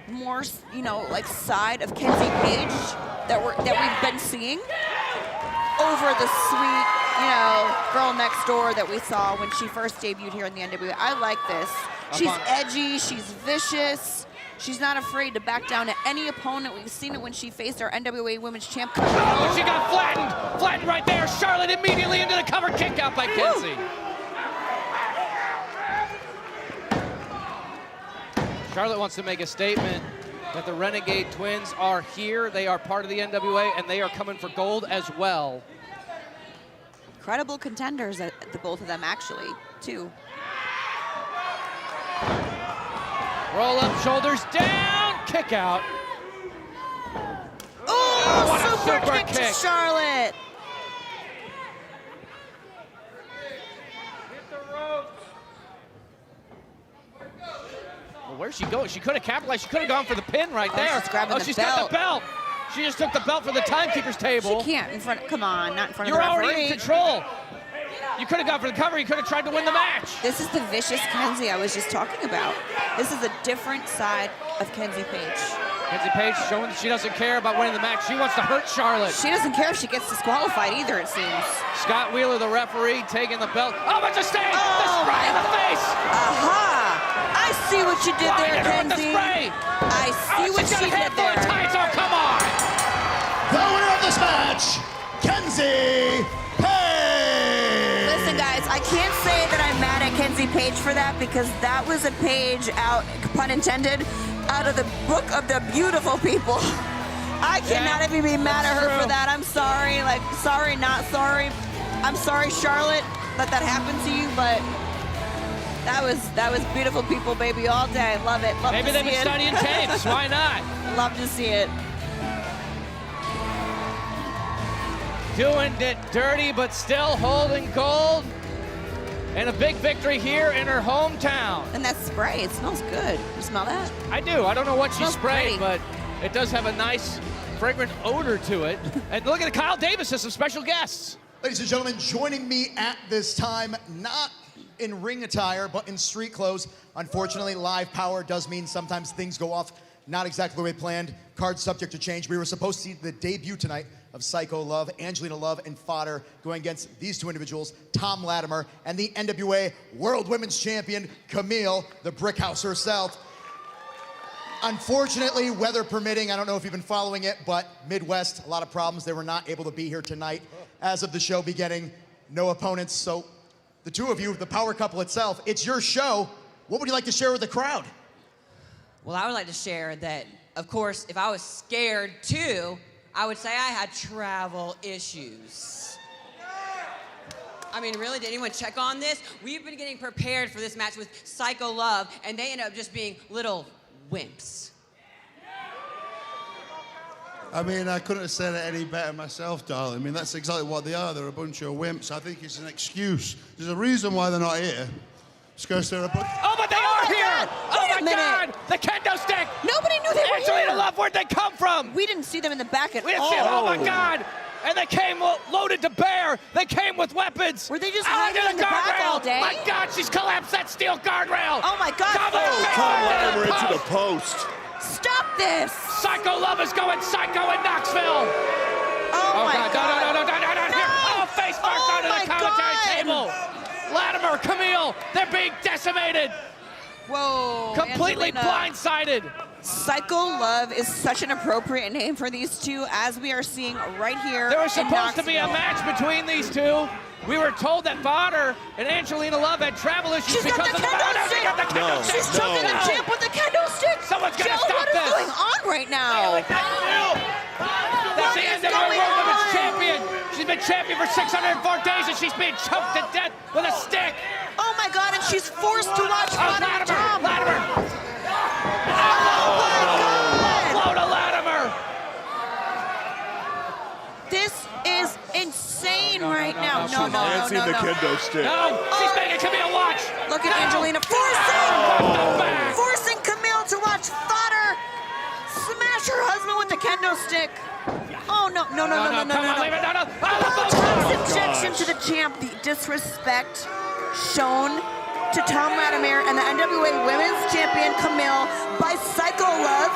more, you know, like side of Kenzie Paige that we've been seeing over the sweet, you know, girl next door that we saw when she first debuted here in the NWA. I like this. She's edgy, she's vicious, she's not afraid to back down to any opponent. We've seen it when she faced our NWA Women's Champ. Oh, she got flattened right there. Charlotte immediately into the cover, kick out by Kenzie. Charlotte wants to make a statement that the Renegade Twins are here. They are part of the NWA, and they are coming for gold as well. Incredible contenders, the both of them, actually, too. Roll up, shoulders down, kick out. Oh, what a super kick to Charlotte. Well, where's she going? She could have capitalized. She could have gone for the pin right there. She's grabbing the she's belt. got the belt. She just took the belt for the timekeeper's table. She can't in front. Come on, not in front You're of the referee. already in control. You could have gone for the cover. You could have tried to win the match. This is the vicious Kenzie I was just talking about. This is a different side of Kenzie Paige. Kenzie Paige showing that she doesn't care about winning the match. She wants to hurt Charlotte. She doesn't care if she gets disqualified either, it seems. Scott Wheeler, the referee, taking the belt. Oh, but the spray in the face. Aha! I see what you did there, Kenzie. I see what she did there. Oh, come on. The winner of this match, Kenzie Paige. Listen, guys, I can't say that I'm mad at Kenzie Paige for that, because that was a page out, pun intended, out of the book of the beautiful people. I cannot even be mad at her for that. I'm sorry. Like, sorry, not sorry. I'm sorry, Charlotte, that happened to you, but that was beautiful people, baby, all day. Love it. Love Maybe to they've see been it. studying tapes. Why not? Love to see it. Doing it dirty, but still holding gold. And a big victory here in her hometown. And that spray, it smells good. You smell that? I do. I don't know what she Smells sprayed, pretty. but it does have a nice, fragrant odor to it. And look at Kyle Davis has some special guests. Ladies and gentlemen, joining me at this time, not in ring attire, but in street clothes. Unfortunately, live power does mean sometimes things go off not exactly the way planned. Cards subject to change. We were supposed to see the debut tonight of Psycho Love, Angelina Love, and Fodder going against these two individuals, Tom Latimer, and the NWA World Women's Champion, Camille, the Brick House herself. Unfortunately, weather permitting, I don't know if you've been following it, but Midwest, a lot of problems. They were not able to be here tonight as of the show beginning. No opponents, so the two of you, the power couple itself, it's your show. What would you like to share with the crowd? Well, I would like to share that, of course, if I was scared too, I would say I had travel issues. I mean, really, did anyone check on this? We've been getting prepared for this match with Psycho Love, and they end up just being little wimps. I mean, I couldn't have said it any better myself, darling. I mean, that's exactly what they are. They're a bunch of wimps. I think it's an excuse. There's a reason why they're not here. It's because they're a bunch... Oh, but they are here! God. Oh, Wait a my minute. God! The kendo stick! Nobody knew they were Angelina here. Love, where'd they come from? We didn't see them in the back at We didn't all. see it. Oh, my God! And they came loaded to bear. They came with weapons. Were they just Out hiding into in the back guardrail. all day? My God, she's collapsed that steel guardrail. Oh my God. Double Oh, face Tom first Latimer into into the the post. post. Stop this. Psycho Love is going psycho in Knoxville. Oh, my God. No. Here. Oh, face first onto my the commentary God. table. Latimer, Camille, they're being decimated. Whoa. Completely Angelina. blindsided. Psycho Love is such an appropriate name for these two, as we are seeing right here. There was supposed to be a in Knoxville. match between these two. We were told that Fodder and Angelina Love had travel issues She's got because the of the kendo stick. She got the kendo stick. She's choking the champ with the kendo stick. Someone's gonna Joe, stop what is this. going on right now? That's the is NWA going World Women's on? Champion. She's been champion for 604 days and she's being choked to death with a stick. Oh my God, and she's forced to watch Fodder and Tom. Latimer. Oh my God. Blow to Latimer. This is insane right now. No. Dancing the kendo stick. No, she's making Camille watch. Look at Angelina forcing Camille to watch Fodder smash her husband with the kendo stick. Oh no. Come on, leave it. No. Tom's injection to the champ, the disrespect shown to Tom Latimer and the NWA Women's Champion Camille by Psycho Love.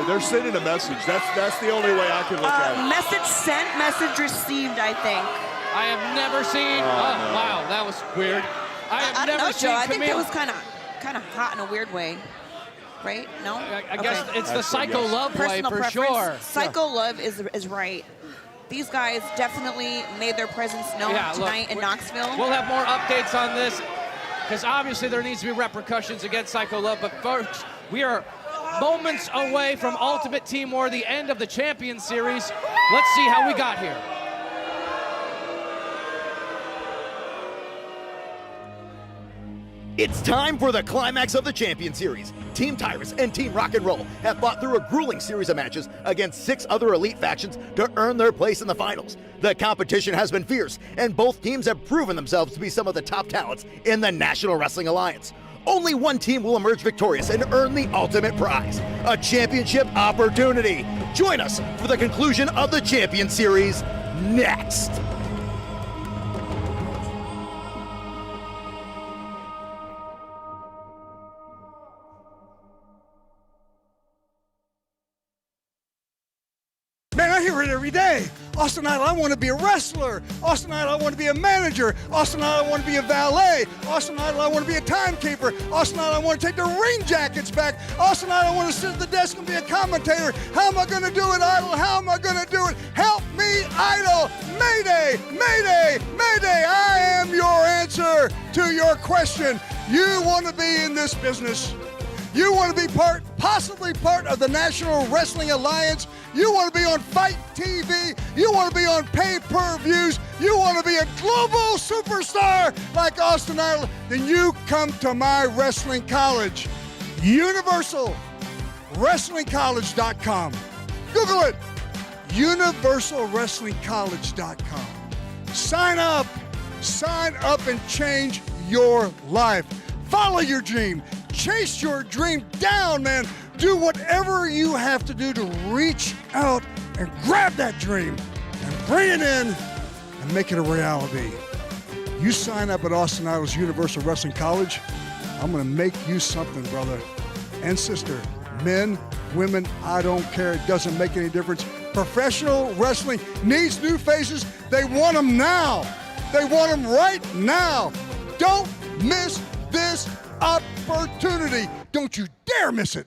They're sending a message. That's the only way I can look at it. Message sent, message received, I think. I have never seen. no. Wow, that was weird. I have I don't never know, seen Joe. I think Camille. that was kind of hot in a weird way, right? No. I guess Okay. it's the Psycho Love play Personal for preference. sure. Psycho Love is right. These guys definitely made their presence known tonight in Knoxville. We'll have more updates on this because obviously there needs to be repercussions against Psycho Love. But first, we are moments away from Ultimate Team War, the end of the Champion Series. Let's see how we got here. It's time for the climax of the Champion Series. Team Tyrus and Team Rock and Roll have fought through a grueling series of matches against 6 other elite factions to earn their place in the finals. The competition has been fierce, and both teams have proven themselves to be some of the top talents in the National Wrestling Alliance. Only one team will emerge victorious and earn the ultimate prize, a championship opportunity. Join us for the conclusion of the Champion Series next. Man, I hear it every day. Austin Idol, I want to be a wrestler. Austin Idol, I want to be a manager. Austin Idol, I want to be a valet. Austin Idol, I want to be a timekeeper. Austin Idol, I want to take the rain jackets back. Austin Idol, I want to sit at the desk and be a commentator. How am I going to do it, Idol? How am I going to do it? Help me, Idol! Mayday! Mayday! Mayday! I am your answer to your question. You want to be in this business. You want to be possibly part of the National Wrestling Alliance. You want to be on Fight TV. You want to be on pay-per-views. You want to be a global superstar like Austin Ireland. Then you come to my wrestling college, UniversalWrestlingCollege.com. Google it, UniversalWrestlingCollege.com. Sign up and change your life. Follow your dream. Chase your dream down, man. Do whatever you have to do to reach out and grab that dream and bring it in and make it a reality. You sign up at Austin Idol's Universal Wrestling College, I'm gonna make you something, brother and sister. Men, women, I don't care. It doesn't make any difference. Professional wrestling needs new faces. They want them now. They want them right now. Don't miss this opportunity. Don't you dare miss it.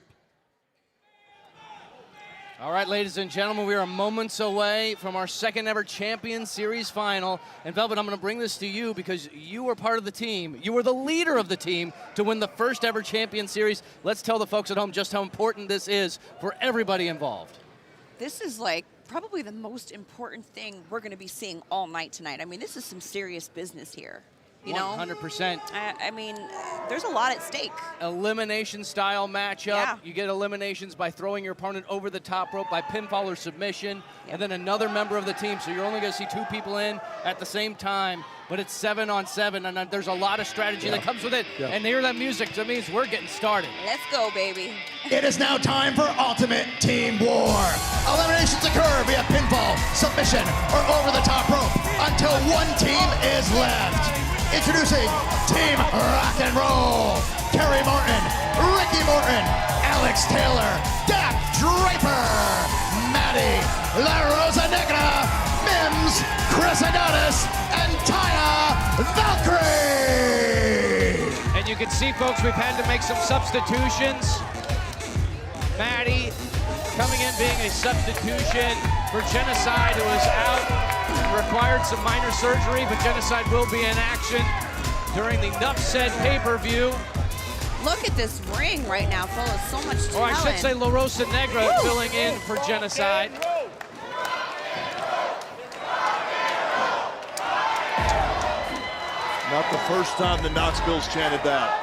All right, ladies and gentlemen, we are moments away from our second ever Champion Series final. And Velvet, I'm going to bring this to you because you were part of the team. You were the leader of the team to win the first ever Champion Series. Let's tell the folks at home just how important this is for everybody involved. This is like probably the most important thing we're going to be seeing all night tonight. I mean, this is some serious business here. You know, 100%. I mean, there's a lot at stake. Elimination style matchup. Yeah. You get eliminations by throwing your opponent over the top rope by pinfall or submission, and then another member of the team. So you're only going to see 2 people in at the same time, but it's 7 on 7, and there's a lot of strategy that comes with it. And hear that music, that means we're getting started. Let's go, baby. It is now time for Ultimate Team War. Eliminations occur via pinfall, submission, or over the top rope until one team is left. Introducing Team Rock and Roll. Kerry Morton, Ricky Morton, Alex Taylor, Dak Draper, Maddie La Rosa Negra, Mims, Chris Adonis, and Taya Valkyrie. And you can see, folks, we've had to make some substitutions. Maddie coming in being a substitution for Genocide, who is out, required some minor surgery, but Genocide will be in action during the Nuff said pay-per-view. Look at this ring right now, full of so much talent. Or I should say La Rosa Negra filling in for Genocide. Not the first time the Knoxville's chanted that.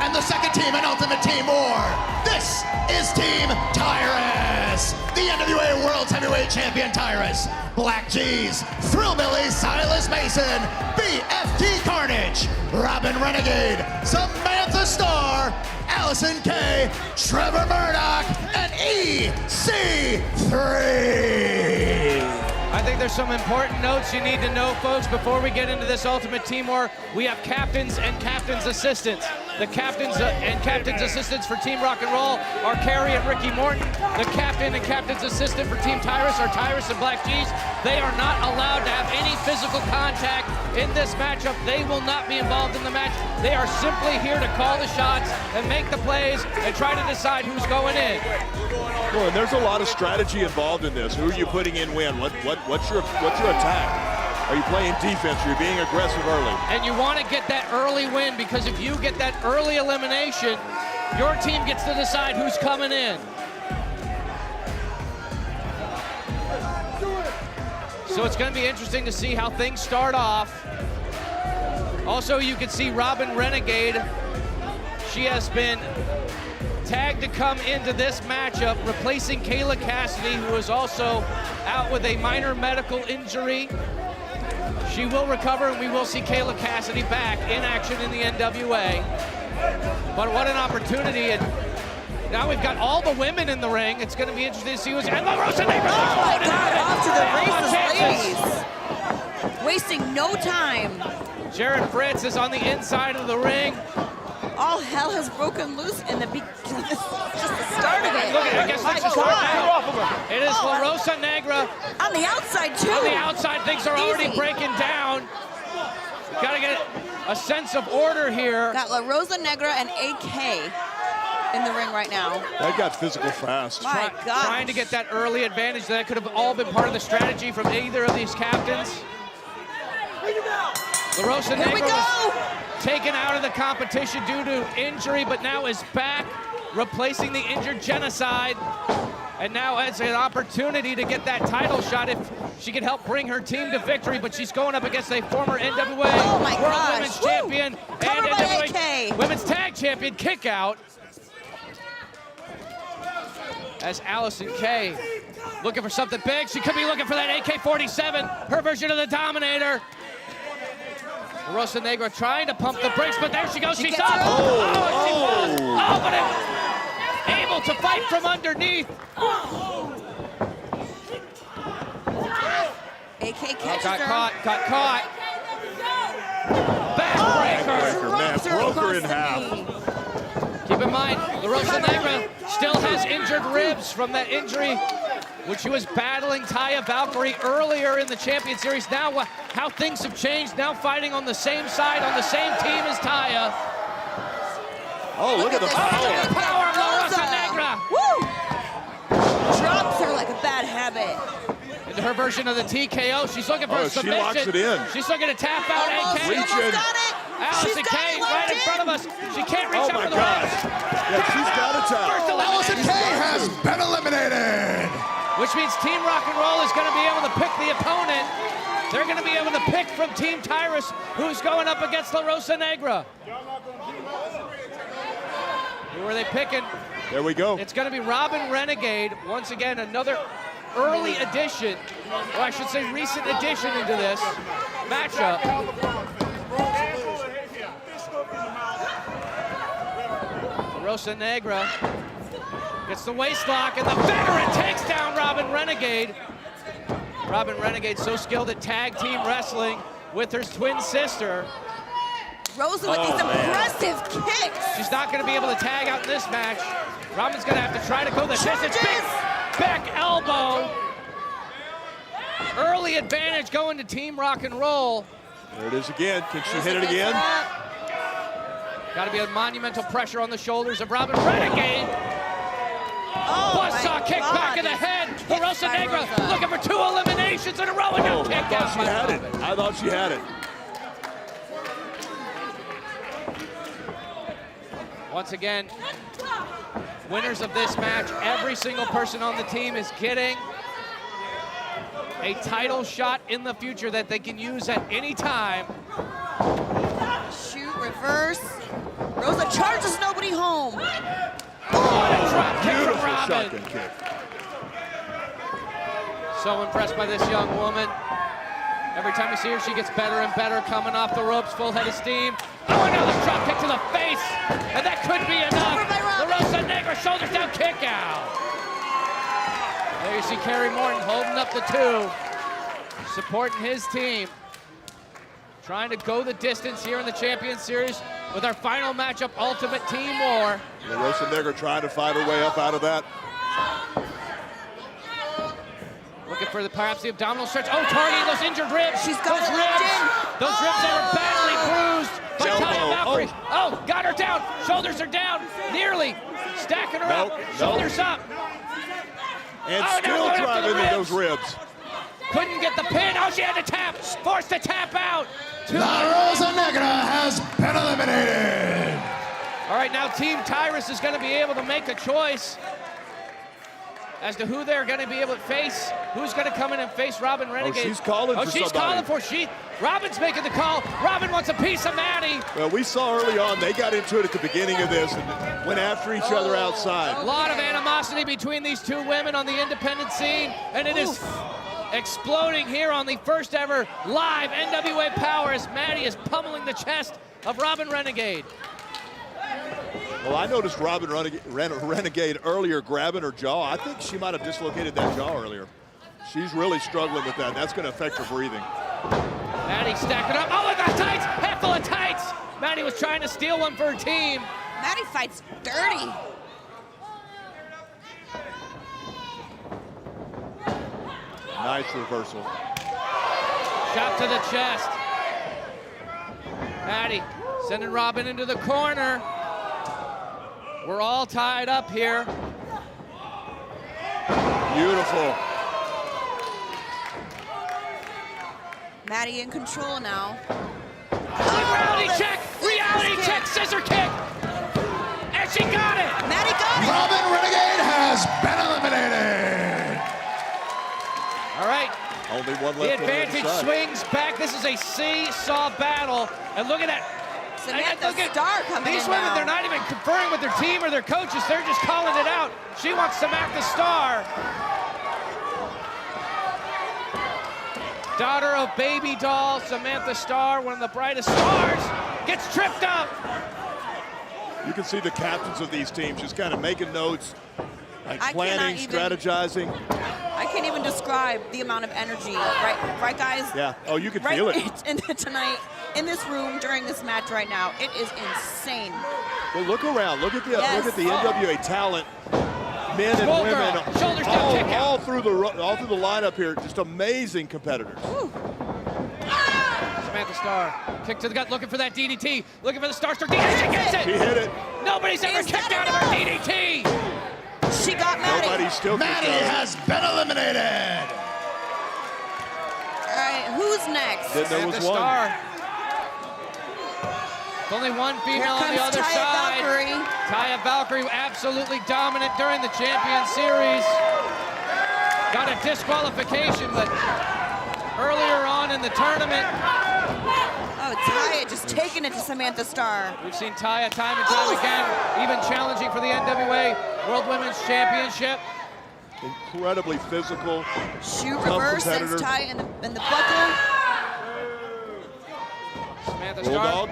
And the second team in Ultimate Team War. This is Team Tyrus. The NWA World's Heavyweight Champion Tyrus. Black G's, Thrillbilly Silas Mason, BFT Carnage, Robin Renegade, Samantha Starr, Allison K, Trevor Murdoch, and EC3. I think there's some important notes you need to know, folks, before we get into this Ultimate Team War. We have captains and captains' assistants. The captains and captains' assistants for Team Rock and Roll are Kerry and Ricky Morton. The captain and captain's assistant for Team Tyrus are Tyrus and Black G's. They are not allowed to have any physical contact in this matchup. They will not be involved in the match. They are simply here to call the shots and make the plays and try to decide who's going in. Well, and there's a lot of strategy involved in this. Who are you putting in when? What's your attack? Are you playing defense? Are you being aggressive early? And you want to get that early win, because if you get that early elimination, your team gets to decide who's coming in. So it's going to be interesting to see how things start off. Also, you can see Robin Renegade. She has been tagged to come into this matchup, replacing Kayla Cassidy, who is also out with a minor medical injury. She will recover, and we will see Kayla Cassidy back in action in the NWA. But what an opportunity. And now we've got all the women in the ring. It's going to be interesting to see who's... And La Rosa Negra! Oh my God, off to the races, ladies. Wasting no time. Jared Fritz is on the inside of the ring. All hell has broken loose in the just the start of it. Look at it, I guess that's just right. It is La Rosa Negra. On the outside, too. On the outside, things are already breaking down. Got to get a sense of order here. Got La Rosa Negra and AK in the ring right now. That got physical fast. My God. Trying to get that early advantage. That could have all been part of the strategy from either of these captains. LaRosa Here we Negra go. was taken out of the competition due to injury, but now is back, replacing the injured Genocide. And now has an opportunity to get that title shot if she can help bring her team to victory, but she's going up against a former NWA World Women's Champion and NWA Women's Tag Champion. Kick out. As Allison Kay looking for something big. She could be looking for that AK-47, her version of the Dominator. Rosa Negra trying to pump the brakes, but there she goes. She's up. But able to fight from underneath. AK catches got her. Got caught. Backbreaker. Man, broke her in half. Keep in mind, LaRosa Negra still has injured ribs from that injury when she was battling Taya Valkyrie earlier in the Champion Series. Now, how things have changed. Now fighting on the same side, on the same team as Taya. Oh, look at the power. Look at the power of LaRosa Negra. Woo! Drops her like a bad habit. Into her version of the TKO. She's looking for a submission. She locks it in. She's looking to tap out AK. Reaching. Allison Kay right in front of us. She can't reach out for the ropes. Yeah, she's got a tap. Allison Kay has been eliminated. Which means Team Rock and Roll is going to be able to pick the opponent. They're going to be able to pick from Team Tyrus, who's going up against LaRosa Negra. Who are they picking? There we go. It's going to be Robin Renegade. Once again, another early addition, or I should say recent addition into this matchup. LaRosa Negra gets the waist lock, and the veteran takes down Robin Renegade. Robin Renegade so skilled at tag team wrestling with her twin sister. Rosa with these impressive kicks. She's not going to be able to tag out in this match. Robin's going to have to try to go the distance. Big back elbow. Early advantage going to Team Rock and Roll. There it is again. Can she hit it again? Got to be a monumental pressure on the shoulders of Robin Renegade. Buzzsaw kick back in the head. LaRosa Negra looking for 2 eliminations in a row and no kick out. I thought she had it. Once again, winners of this match, every single person on the team is getting a title shot in the future that they can use at any time. Shoot, reverse. Rosa charges nobody home. What a drop kick from Robin. Shotgun kick. So impressed by this young woman. Every time you see her, she gets better and better, coming off the ropes, full head of steam. Oh, another drop kick to the face, and that could be enough. LaRosa Negra, shoulders down, kick out. There you see Kerry Morton holding up the 2, supporting his team. Trying to go the distance here in the Champion Series with our final matchup, Ultimate Team War. LaRosa Negra trying to fight her way up out of that. Looking for perhaps the abdominal stretch. Oh, targeting those injured ribs. She's got those ribs. Those ribs that were badly bruised by Taya Valkyrie. Oh, got her down. Shoulders are down. Nearly stacking her up. Shoulders up. And still driving into those ribs. Couldn't get the pin. Oh, she had to tap. Forced to tap out. LaRosa Negra has been eliminated. All right, now Team Tyrus is going to be able to make a choice as to who they're going to be able to face, who's going to come in and face Robin Renegade. Oh, she's calling for she's somebody. calling for Robin's making the call. Robin wants a piece of Maddie. Well, we saw early on, they got into it at the beginning of this and went after each other outside. A lot of animosity between these 2 women on the independent scene, and it is exploding here on the first ever live NWA Powerrr as Maddie is pummeling the chest of Robin Renegade. Well, I noticed Robin Renegade earlier grabbing her jaw. I think she might have dislocated that jaw earlier. She's really struggling with that. That's going to affect her breathing. Maddie stacking up. Oh, look at tights! Head full of tights! Maddie was trying to steal one for her team. Maddie fights dirty. Nice reversal. Shot to the chest. Maddie sending Robin into the corner. We're all tied up here. Beautiful. Maddie in control now. reality check! Reality check! Scissor kick! And she got it! Maddie got it! Robin Renegade has been eliminated. All right. Only one The left on the other advantage side. swings back. This is a seesaw battle. And look at that. Samantha Look at Starr coming these in women, now. they're not even conferring with their team or their coaches. They're just calling it out. She wants Samantha Starr. Daughter of Baby Doll, Samantha Starr, one of the brightest stars, gets tripped up. You can see the captains of these teams just kind of making notes, like I planning, cannot even- strategizing. I can't even describe the amount of energy, right guys? Yeah. Oh, you can Right feel it. tonight, in this room, during this match right now. It is insane. Well, look around. Look at the Yes. NWA talent, men and Skull women, girl. Shoulders down, kick out. all through the lineup here. Just amazing competitors. Samantha Starr, kick to the gut, looking for that DDT, looking for the Star Stroke DDT, she gets it! She hit it. Nobody's ever Is kicked that out of her enough? DDT! She got Maddie. Nobody's still Maddie kicked out. has been eliminated. All right, who's next? Then there was Samantha one. Starr. Only one female on the comes other Taya side. Valkyrie. Taya Valkyrie, absolutely dominant during the Champion Series. Got a disqualification, but earlier on in the tournament, Oh, Taya just taking it to Samantha Starr. we've seen Taya time and time again, even challenging for the NWA World Women's Championship. Incredibly physical. Shoot Tough reverse, sends competitor. Taya in the buckle. Samantha Starr. Bulldog.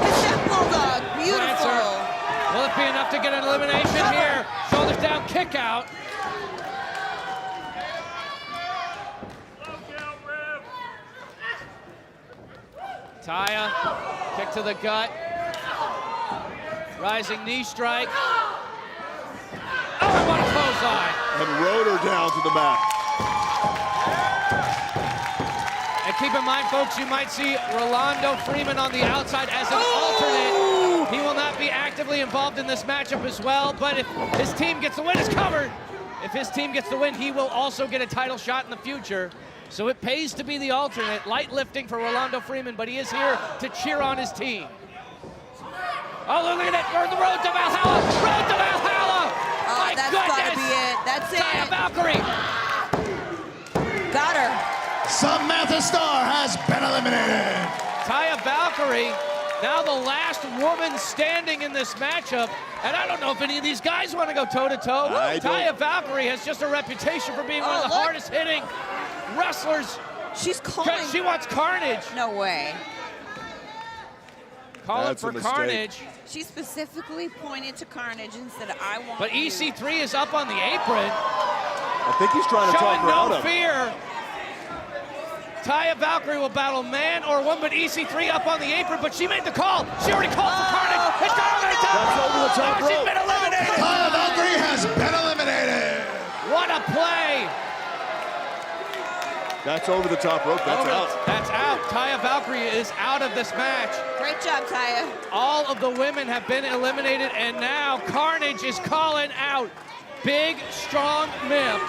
His step bulldog, beautiful. Answer. Will it be enough to get an elimination here? Shoulders down, kick out. Taya, kick to the gut. Rising knee strike. Oh, what a clothesline. And rode her down to the mat. And keep in mind, folks, you might see Rolando Freeman on the outside as an alternate. He will not be actively involved in this matchup as well, but if his team gets the win, it's covered. If his team gets the win, he will also get a title shot in the future. So it pays to be the alternate. Light lifting for Rolando Freeman, but he is here to cheer on his team. Oh, look at that. We're on the road to Valhalla. Road to Valhalla. Oh, My that's goodness. gotta be it. That's Taya it. Valkyrie. Got her. Samantha Starr has been eliminated. Taya Valkyrie, now the last woman standing in this matchup. And I don't know if any of these guys want to go toe-to-toe. I don't. Taya Valkyrie has just a reputation for being one of the look. hardest hitting wrestlers. She's calling. She wants carnage. No way. Calling That's a for mistake. carnage. She specifically pointed to Carnage and said, I want But you. EC3 is up on the apron, I think he's trying to talk showing her out no of it. fear. Taya Valkyrie will battle man or woman, but EC3 up on the apron, but she made the call. She already called for carnage. It's gone over the top. That's over the top She's rope. been eliminated. Taya Valkyrie has been eliminated. What a play. That's over the top rope. That's Over- out. That's out. Taya Valkyrie is out of this match. Great job, Taya. All of the women have been eliminated, and now Carnage is calling out Big Strong Mims.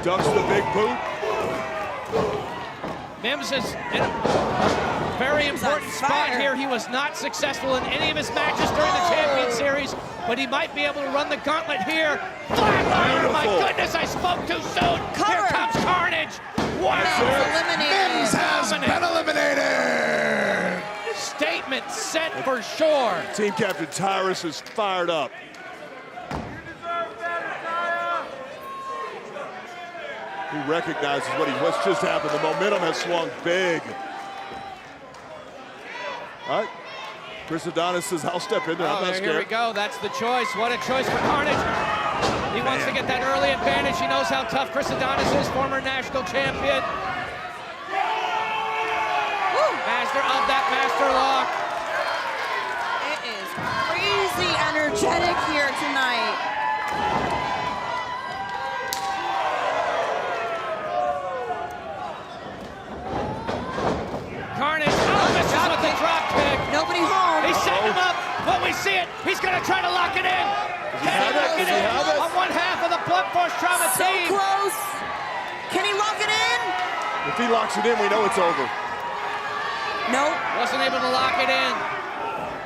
Ducks the big boot. Mims is in a very important spot fire. here. He was not successful in any of his matches during the Champion Series, but he might be able to run the gauntlet here. Flatliner, my Beautiful. goodness, I spoke too soon. Here Cover. comes Carnage. Wow. Eliminated. Mims has been eliminated. Statement set for sure. Team Captain Tyrus is fired up. He recognizes what's just happened. The momentum has swung big. All right. Chris Adonis says, I'll step in there. I'm not Here we scared. go. That's the choice. What a choice for Carnage. He wants to get that early advantage. He knows how tough Chris Adonis is, former national champion. Master of that master lock. It is crazy energetic here tonight. Carnage, misses with the drop kick. Nobody home. He's setting him up. But we see it. He's going to try to lock it in. Can he lock it in on one half of the Blunt Force Trauma So team? close. he locks it in, we know it's over. Nope. Wasn't able to lock it in.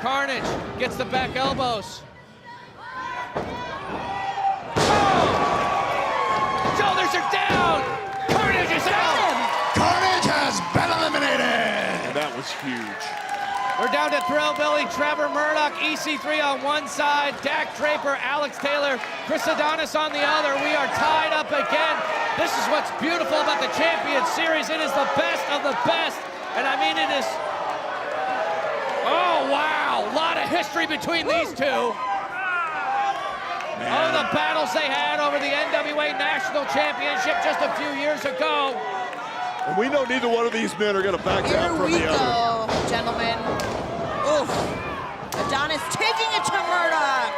Carnage gets the back elbows. Oh! Shoulders are down. Carnage is out. Carnage has been eliminated. And that was huge. We're down to Thrillbilly, Trevor Murdoch, EC3 on one side, Dak Draper, Alex Taylor, Chris Adonis on the other. We are tied up again. This is what's beautiful about the Champion Series. It is the best of the best. And I mean, it is, oh wow, a lot of history between these two. Oh, the battles they had over the NWA National Championship just a few years ago. And we know neither one of these men are going to back down from the other. Here we go, gentlemen. Oof. Adonis taking it to Murdoch.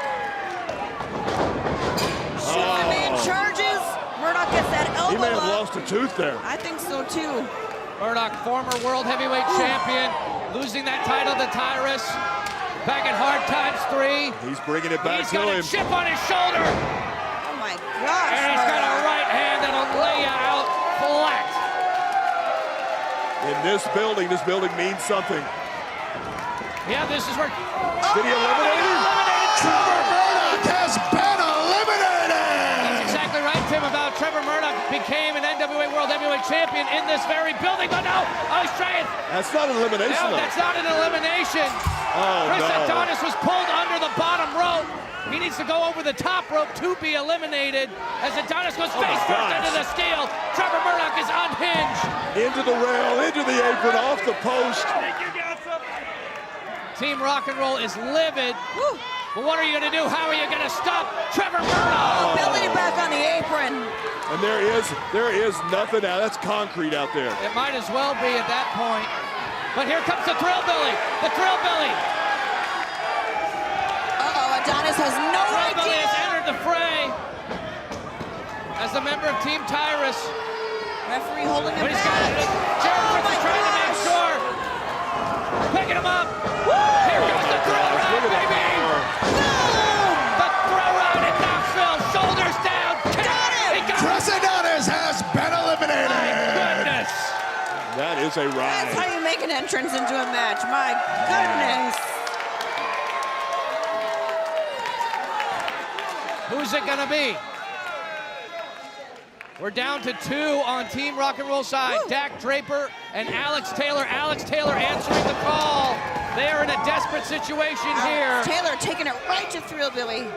Man charges. Murdoch gets that elbow. He may have up. lost a tooth there. I think so too. Murdoch, former world heavyweight champion, losing that title to Tyrus. Back at Hard Times 3. He's bringing it back to him. He's got a chip on his shoulder. Oh my gosh. And he's got a right hand that'll lay you out flat. In this building means something. Yeah, this is where... Did he eliminate him? Trevor Murdoch has been eliminated. That's exactly right, Tim, about Trevor Murdoch became an NWA World Heavyweight Champion in this very building. But no, he's trying. That's not an elimination. No, that's not an elimination. Oh, Chris no. Adonis was pulled under the bottom rope. He needs to go over the top rope to be eliminated. As Adonis goes face first into the steel, Trevor Murdoch is unhinged. Into the rail, into the apron, off the post. Team Rock and Roll is livid. Woo. But what are you going to do? How are you going to stop Trevor Murdoch? Belly back on the apron. And there is nothing out. That's concrete out there. It might as well be at that point. But here comes the Thrillbilly. The Thrillbilly. Adonis has no Thrillbilly idea. has entered the fray as a member of Team Tyrus. Referee holding him But he's back. got it. Jerry is trying to make sure. Picking him up. Woo! Here goes the throw ride, baby. Boom! The throw ride at Knoxville. Shoulders down. Got it. He got Chris Adonis has been eliminated. My goodness. That is a ride. That's how you make an entrance into a match. My goodness. Who's it gonna be? We're down to 2 on Team Rock and Roll side. Woo. Dak Draper and Alex Taylor. Alex Taylor answering the call. They are in a desperate situation here. Taylor taking it right to Thrillbilly.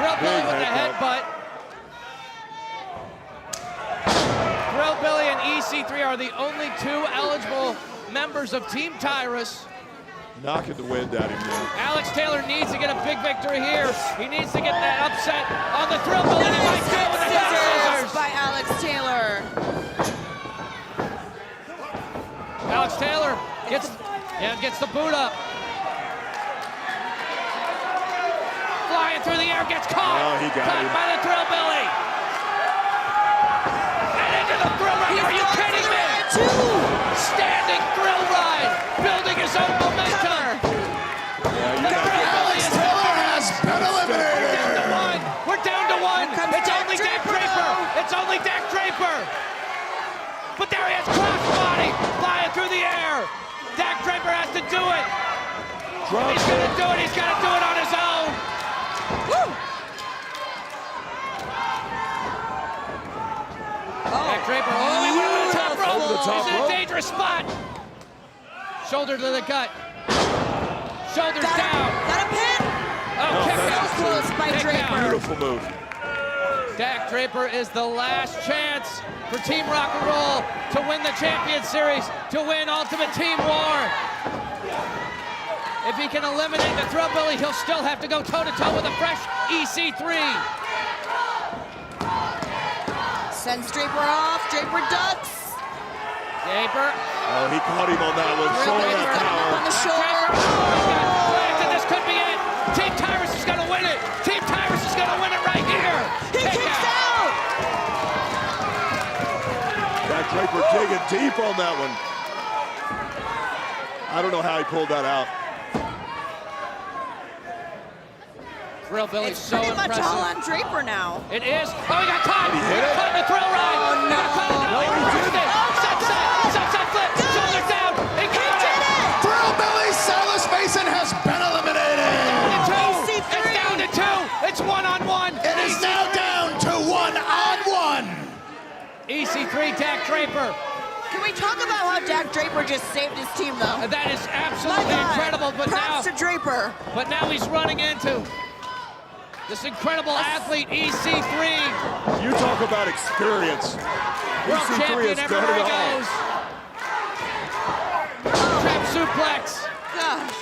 Thrillbilly with the headbutt. Thrillbilly and EC3 are the only 2 eligible members of Team Tyrus. Knocking the wind out of him now. Alex Taylor needs to get a big victory here. He needs to get that upset on the Thrillbilly. And he might do it with the head scissors. By Alex Taylor. Alex Taylor gets the boot up. Flying through the air, gets caught. Oh, he got him. By the Thrillbilly. And into the thrill ride. Are you kidding me? Standing thrill ride, building his own momentum. Alex Taylor has been eliminated. We're down to 1. It's only Dak Draper. It's only Dak Draper. But there he is, crossbody, flying through the air. Dak Draper has to do it. He's gonna do it. He's gotta do it on his own. Woo! Dak Draper. Oh, he went over the top rope. He's in a dangerous spot. Shoulder to the gut. Shoulders down. Got a pin. Oh, kick out. Close by Draper. Beautiful move. Dak Draper is the last chance for Team Rock and Roll to win the Champion Series, to win Ultimate Team War. If he can eliminate the Thrillbilly, he'll still have to go toe-to-toe with a fresh EC3. Sends Draper off. Draper ducks. Draper. Oh, he caught him on that one. Showing that Got him up on the power. shoulder. This could be it. Team Tyrus is going to win it. Team Tyrus is going to win it right here. He kicks out. That Draper digging deep on that one. I don't know how he pulled that out. Thrillbilly's It's so pretty much all impressive. on Draper now. It is. Oh, he got caught. Did he hit it? Caught in the thrill ride. Oh, no. He got caught in the EC3, Dak Draper. Can we talk about how Dak Draper just saved his team, though? That is absolutely incredible. But props to Draper. But now he's running into this incredible athlete, EC3. You talk about experience. World EC3 champion has done everywhere he it all. goes. Trap suplex. Gosh.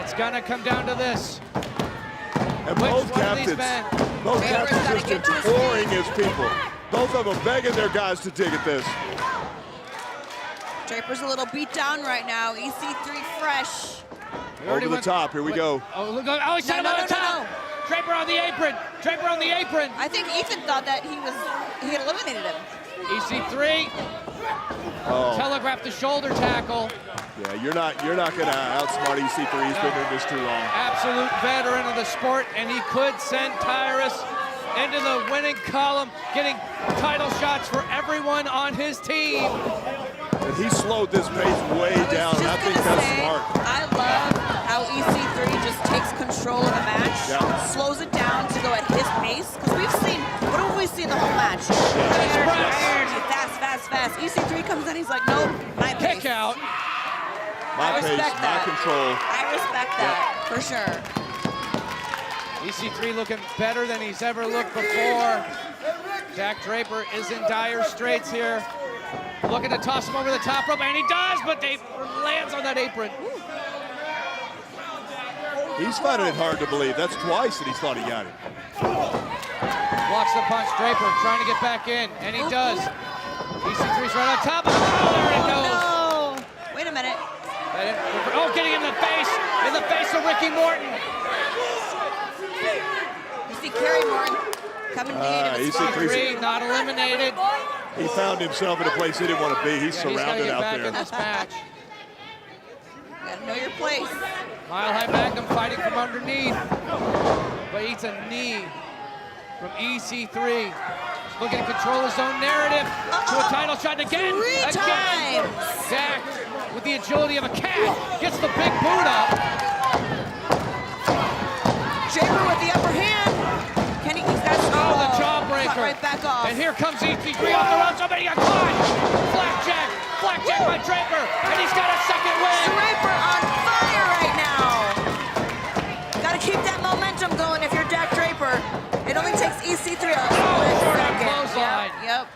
It's gonna come down to this. And Which both one of these captains, men? both Draper's captains gotta just get to his imploring his people. Both of them begging their guys to dig at this. Draper's a little beat down right now. EC3 fresh. Over to the top, here we go. Oh, look! Oh, he set him on the top. Draper on the apron. Draper on the apron. I think Ethan thought that he had eliminated him. EC3. Oh. Telegraphed the shoulder tackle. Yeah, you're not gonna outsmart EC3. He's been in this too long. Absolute veteran of the sport, and he could send Tyrus into the winning column, getting title shots for everyone on his team. And he slowed this pace way down, and I think that's smart. I love how EC3 just takes control of the match, slows it down to go at his pace. Because we've seen, what have we seen the whole match? Energy, fast. EC3 comes in, he's like, nope, my pace. Kick out. My pace, my control. I respect that, for sure. EC3 looking better than he's ever looked before. Dak Draper is in dire straits here. Looking to toss him over the top rope, and he does, but they lands on that apron. He's finding it hard to believe. That's twice that he's thought he got it. Blocks the punch, Draper trying to get back in, and he does. EC3's right on top of him. Oh, there it goes. No. Wait a minute. Oh, getting in the face of Ricky Morton. You see Kerry Morton coming to the aid of his EC3 not eliminated. He found himself in a place he didn't want to be. He's surrounded out there. He's got to get back in this match. You gotta know your place. Mile High Magnum fighting from underneath, but eats a knee from EC3. Looking to control his own narrative to a title shot again. Again. Dak with the agility of a cat gets the big boot up. Draper with the upper hand. He's got the jawbreaker. Right back off. And here comes EC3 off the ropes. Somebody got caught. Blackjack by Draper, and he's got a second win. Draper on fire right now. Got to keep that momentum going if you're Dak Draper. It only takes EC3 a split second. Yep.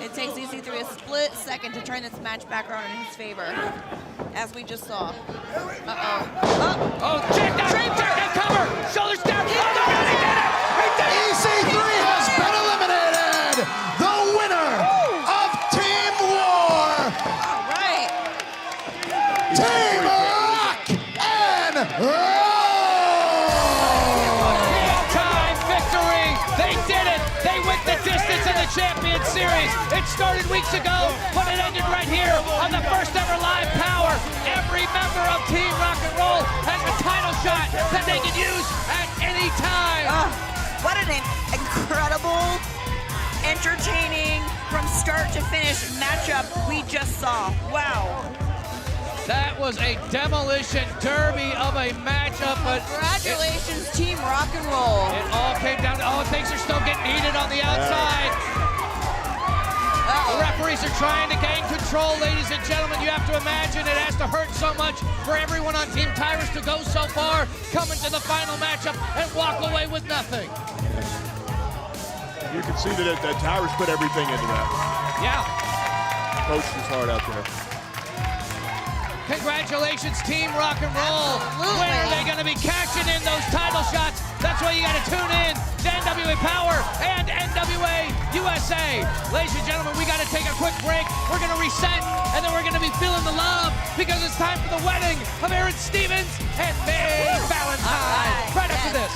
It takes EC3 a split second to turn this match back around in his favor, as we just saw. Check that cover. Shoulders down. He did it. EC3 has been eliminated. The winner of Team War. All right. Team Rock and Roll. Time victory. They did it. They went the distance in the Champion Series. It started weeks ago, but it ended right here on the first ever live Power. Every member of Team Rock and Roll has a title shot that they can use at any time. What an incredible, entertaining, from start to finish matchup we just saw. Wow. That was a demolition derby of a matchup, but congratulations, Team Rock and Roll. It all came down to, things are still getting heated on the outside. The referees are trying to gain control, ladies and gentlemen. You have to imagine it has to hurt so much for everyone on Team Tyrus to go so far, come into the final matchup, and walk away with nothing. You can see that Tyrus put everything into that. Yeah. Coached his heart out there. Congratulations, Team Rock and Roll. When are they going to be cashing in those title shots? That's why you got to tune in to NWA Powerrr and NWA USA. Ladies and gentlemen, we got to take a quick break. We're going to reset, and then we're going to be feeling the love because it's time for the wedding of Aron Stevens and Valentine. Right after this.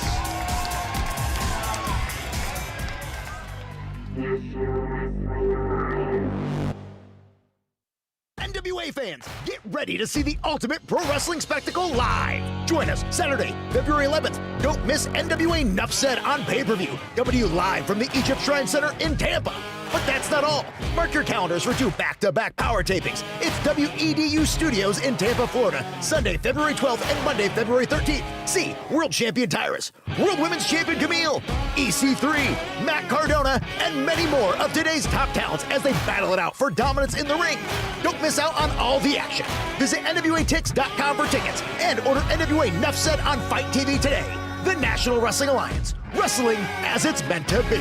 NWA fans, get ready to see the ultimate pro wrestling spectacle live. Join us Saturday, February 11th. Don't miss NWA Nuff Said on pay-per-view. W live from the Egypt Shrine Center in Tampa. But that's not all. Mark your calendars for 2 back-to-back power tapings. It's WEDU Studios in Tampa, Florida, Sunday, February 12th and Monday, February 13th. See World Champion Tyrus, World Women's Champion Camille, EC3, Matt Cardona, and many more of today's top talents as they battle it out for dominance in the ring. Don't miss out on all the action. Visit NWATix.com for tickets and order NWA Nuff Said on Fight TV today. The National Wrestling Alliance. Wrestling as it's meant to be.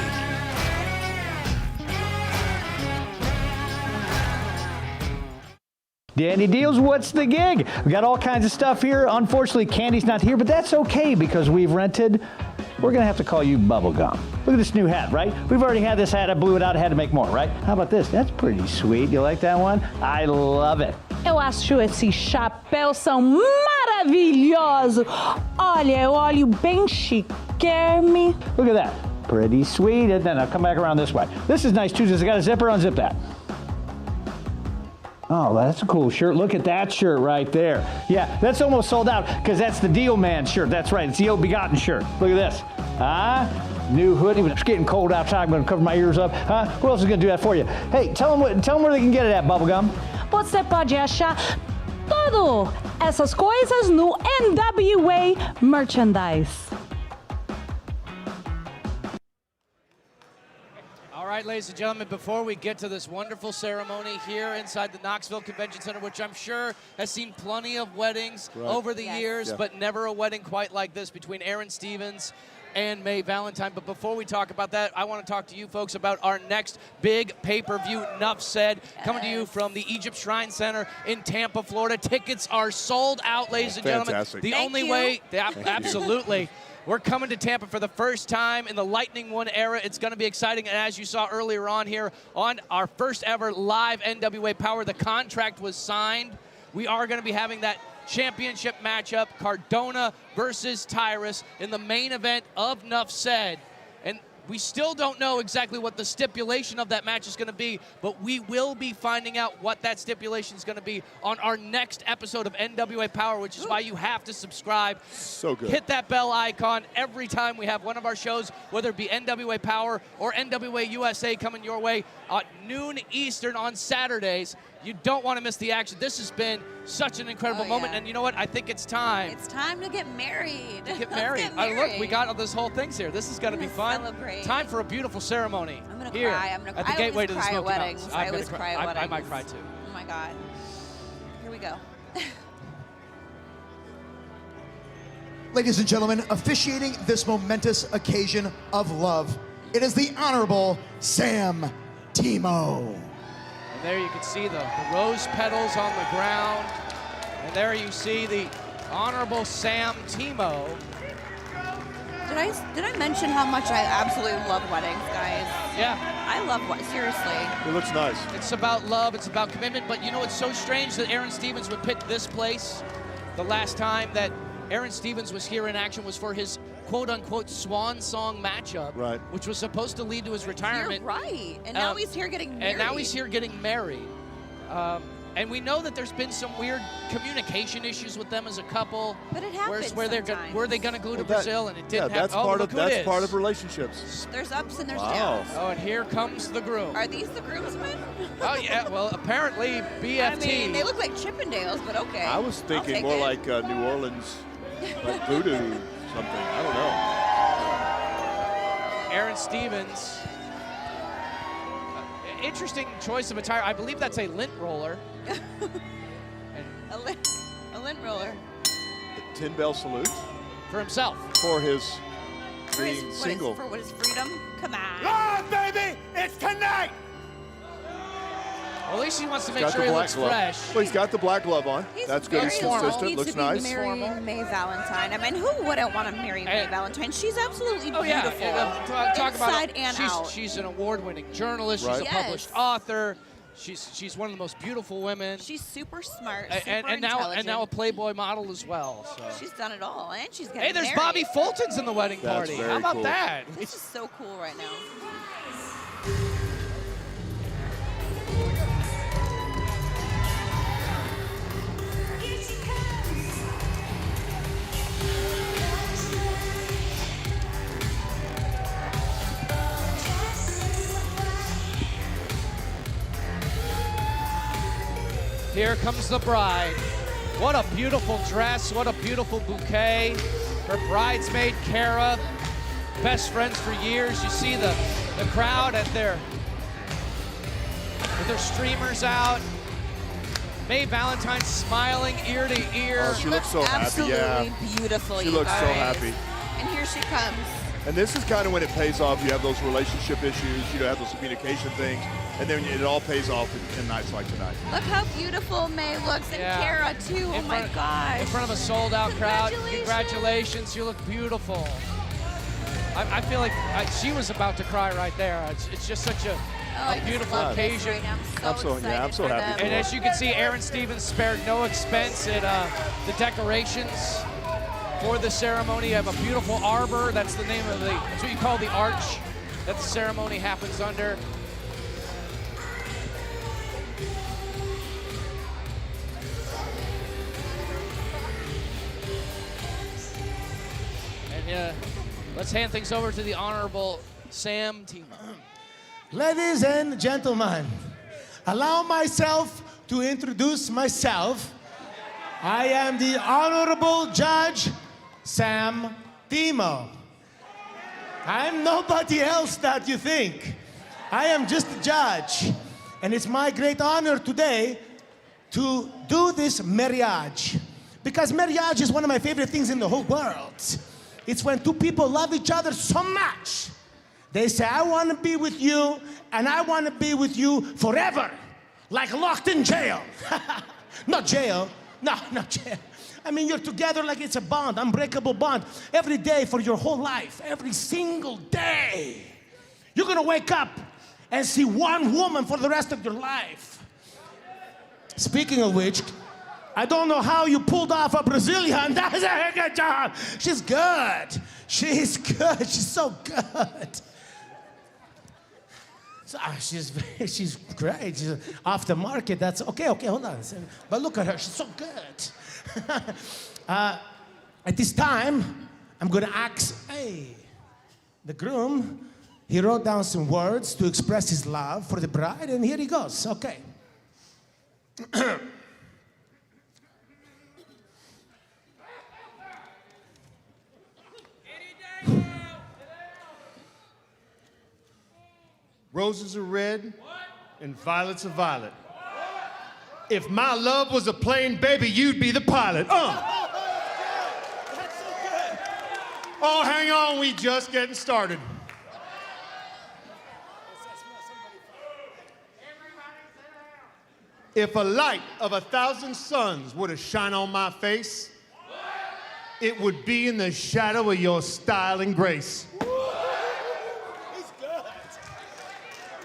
Danny Deals, what's the gig? We got all kinds of stuff here. Unfortunately, Candy's not here, but that's okay because we've rented. We're gonna have to call you Bubblegum. Look at this new hat, right? We've already had this hat. I blew it out. I had to make more, right? How about this? That's pretty sweet. You like that one? I love it. Eu acho esse chapéu são maravilhoso. Olha, eu olho bem chiquérrime. Look at that. Pretty sweet. And then I'll come back around this way. This is nice too. Just got a zipper. Unzip that. Oh, that's a cool shirt. Look at that shirt right there. Yeah, that's almost sold out because that's the Deal Man shirt. That's right. It's the Ill Begotten shirt. Look at this. New hoodie. It's getting cold outside. I'm going to cover my ears up. Who else is going to do that for you? Hey, tell them where they can get it at, Bubblegum. Você pode achar tudo essas coisas no NWA Merchandise. All right, ladies and gentlemen, before we get to this wonderful ceremony here inside the Knoxville Convention Center, which I'm sure has seen plenty of weddings over the years, but never a wedding quite like this between Aron Stevens and May Valentine. But before we talk about that, I want to talk to you folks about our next big pay-per-view, Nuff Said, coming to you from the Egypt Shrine Center in Tampa, Florida. Tickets are sold out, ladies and gentlemen. The only way, absolutely. We're coming to Tampa for the first time in the Lightning One era. It's going to be exciting. And as you saw earlier on here, on our first ever live NWA Powerrr, the contract was signed. We are going to be having that championship matchup, Cardona versus Tyrus, in the main event of Nuff Said. And we still don't know exactly what the stipulation of that match is going to be, but we will be finding out what that stipulation is going to be on our next episode of NWA Powerrr, which is why you have to subscribe. So good. Hit that bell icon every time we have one of our shows, whether it be NWA Powerrr or NWA USA coming your way at noon Eastern on Saturdays. You don't want to miss the action. This has been such an incredible moment, and you know what? I think it's time. It's time to get married. Get married. Look, we got all this whole things here. This is going to be fun. Celebrate. Time for a beautiful ceremony. I'm going to here cry. I'm going to at the gateway to the Smoky weddings. Mountains. I always cry at weddings. I might cry too. Oh my God. Here we go. Ladies and gentlemen, officiating this momentous occasion of love, it is the Honorable Sam Timo. And there you can see the rose petals on the ground. And there you see the Honorable Sam Timo. Did I mention how much I absolutely love weddings, guys? Yeah. I love weddings, seriously. It looks nice. It's about love, it's about commitment, but you know it's so strange that Aron Stevens would pick this place. The last time that Aron Stevens was here in action was for his quote-unquote swan song matchup, which was supposed to lead to his retirement. You're right, and now he's here getting married. And now he's here getting married. And we know that there's been some weird communication issues with them as a couple. But it happens were they going to go to Brazil and it didn't happen? That's part of relationships. There's ups and there's downs. Oh, and here comes the groom. Are these the groomsmen? Oh yeah, well apparently BFT. I mean, they look like Chippendales, but okay. I was thinking more like New Orleans, like voodoo something. I don't know. Aron Stevens. Interesting choice of attire. I believe that's a lint roller. A lint roller. The 10 bell salute. For himself. For his being single. For his freedom? Come on. Live, baby! It's tonight! Well, at least he wants to make sure he looks fresh. Well, he's got the black glove on. That's good. He's consistent. Looks nice. Marry May Valentine. I mean, who wouldn't want to marry May Valentine? She's absolutely beautiful. Talk inside about and out. She's an award-winning journalist. She's a published author. She's one of the most beautiful women. She's super smart, and now a Playboy model as well. So. She's done it all, and she's getting there's married. Bobby Fulton's in the wedding party. How about cool. that? This is so cool right now. here comes the bride. What a beautiful dress, what a beautiful bouquet. Her bridesmaid, Kara, best friends for years. You see the crowd with their streamers out. May Valentine smiling ear to ear. Oh, she looks so happy, yeah. Absolutely beautiful, She you looks so guys. happy. And here she comes. And this is kind of when it pays off. You have those relationship issues, you have those communication things, and then it all pays off in nights like tonight. Look how beautiful May looks, and Kara too. Oh my gosh. In front of a sold-out crowd. Congratulations, you look beautiful. I feel like she was about to cry right there. It's just such a beautiful occasion. I'm so I'm so happy. And as you can see, Aron Stevens spared no expense at the decorations for the ceremony. You have a beautiful arbor. That's the name of that's what you call the arch that the ceremony happens under. And let's hand things over to the Honorable Sam Team. Ladies and gentlemen, allow myself to introduce myself. I am the Honorable Judge Sam Timo. I'm nobody else that you think. I am just a judge. And it's my great honor today to do this marriage. Because marriage is one of my favorite things in the whole world. It's when two people love each other so much. They say, I want to be with you, and I want to be with you forever. Like locked in jail. Not jail. No, not jail. I mean, you're together like it's a bond, unbreakable bond. Every day for your whole life, every single day. You're gonna wake up and see one woman for the rest of your life. Speaking of which, I don't know how you pulled off a Brazilian. That's a good job. She's good. She's good. She's so good. So, she's great. She's off the market. That's okay. Hold on. But look at her. She's so good. At this time, I'm gonna ask, the groom. He wrote down some words to express his love for the bride, and here he goes. Okay. Roses are red and violets are violet. If my love was a plane, baby, you'd be the pilot. Oh, hang on, we just getting started. If a light of 1,000 suns were to shine on my face, it would be in the shadow of your style and grace.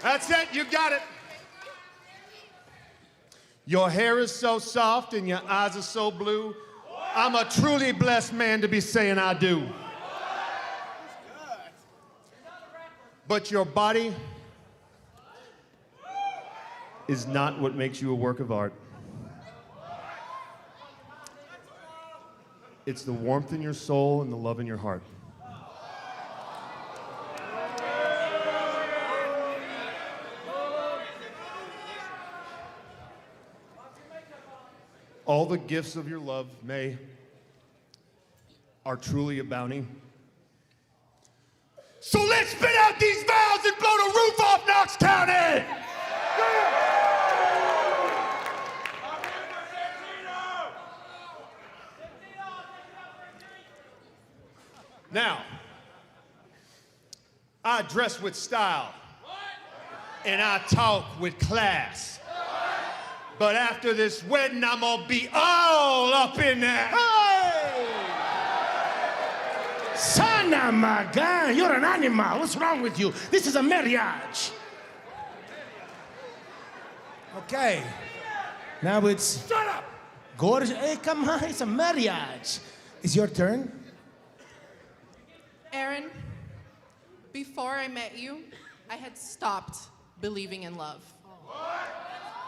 That's it, you got it. Your hair is so soft and your eyes are so blue. I'm a truly blessed man to be saying I do. But your body is not what makes you a work of art. It's the warmth in your soul and the love in your heart. All the gifts of your love, May, are truly a bounty. So let's spit out these vows and blow the roof off Knox County! Now, I dress with style, and I talk with class. But after this wedding, I'm gonna be all up in there. Hey! Son of my gun, you're an animal. What's wrong with you? This is a marriage. Okay. Now it's... Shut up! Gorgeous. Hey, come on, it's a marriage. It's your turn. Aron, before I met you, I had stopped believing in love.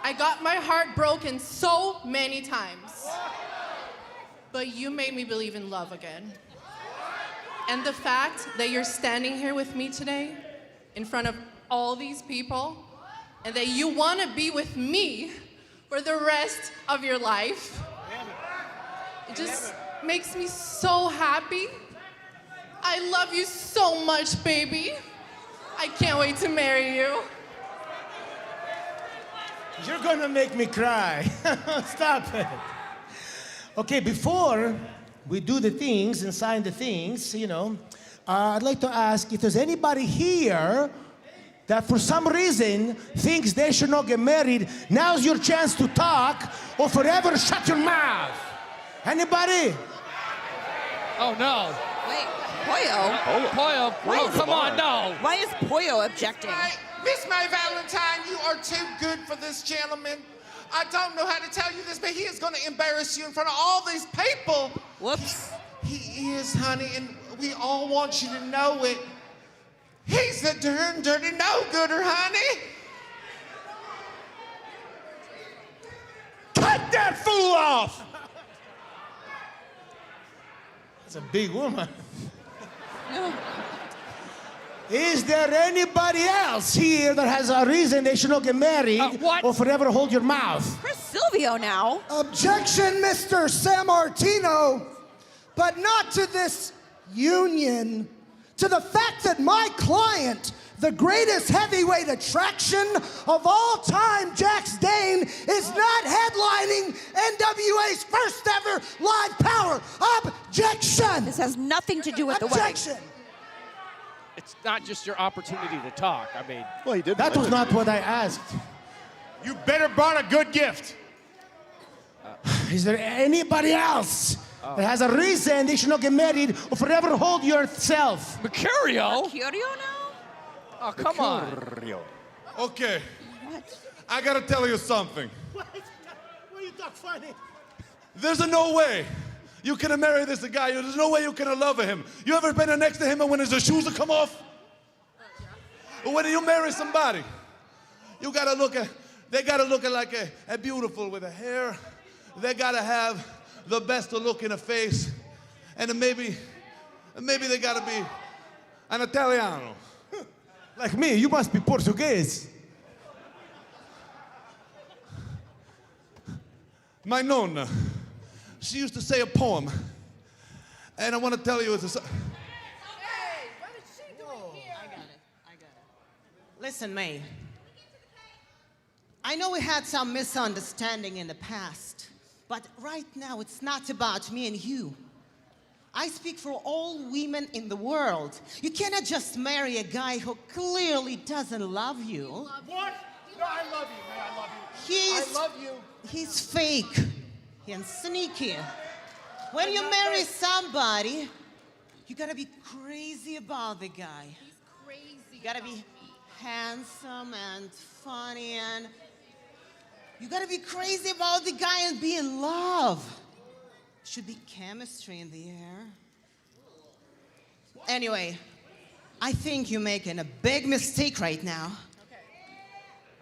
I got my heart broken so many times. But you made me believe in love again. And the fact that you're standing here with me today, in front of all these people, and that you want to be with me, for the rest of your life. It just makes me so happy. I love you so much, baby. I can't wait to marry you. You're gonna make me cry. Stop it. Okay, before we do the things and sign the things, you know, I'd like to ask if there's anybody here that for some reason thinks they should not get married. Now's your chance to talk or forever shut your mouth. Anybody? Oh no. Wait, Pollo? Pollo, oh, come on, no. Why is Pollo objecting? Miss May Valentine, you are too good for this gentleman. I don't know how to tell you this, but he is going to embarrass you in front of all these people. Whoops. He is, honey, and we all want you to know it. He's the darn dirty no-gooder, honey. Cut that fool off! That's a big woman. Is there anybody else here that has a reason they should not get married or forever hold your mouth? Chris Silvio now. Objection, Mr. Sammartino, but not to this union, to the fact that my client, the greatest heavyweight attraction of all time, Jax Dane, is not headlining NWA's first ever live power. Objection! This has nothing to do with the wedding. Objection! It's not just your opportunity to talk. I mean, well, he did. That was not what I asked. You better brought a good gift. Is there anybody else that has a reason they should not get married or forever hold yourself? Mercurio? Mercurio now? Oh, come on. Okay. What? I gotta tell you something. What? Why you talk funny? There's no way you can marry this guy. There's no way you can love him. You ever been next to him and when his shoes come off? When you marry somebody, you gotta look at, they gotta look at like a beautiful with a hair. They gotta have the best look in a face. And maybe they gotta be an Italiano. Like me, you must be Portuguese. My nonna, she used to say a poem, and I want to tell you it's a... Hey, what is she doing here? I got it. Listen, May. I know we had some misunderstanding in the past, but right now it's not about me and you. I speak for all women in the world. You cannot just marry a guy who clearly doesn't love you. What? No, I love you, man. I love you. I love you. He's fake and sneaky. When you marry somebody, you gotta be crazy about the guy. He's crazy. You gotta be handsome and funny, and you gotta be crazy about the guy and be in love. Should be chemistry in the air. Anyway, I think you're making a big mistake right now. Okay.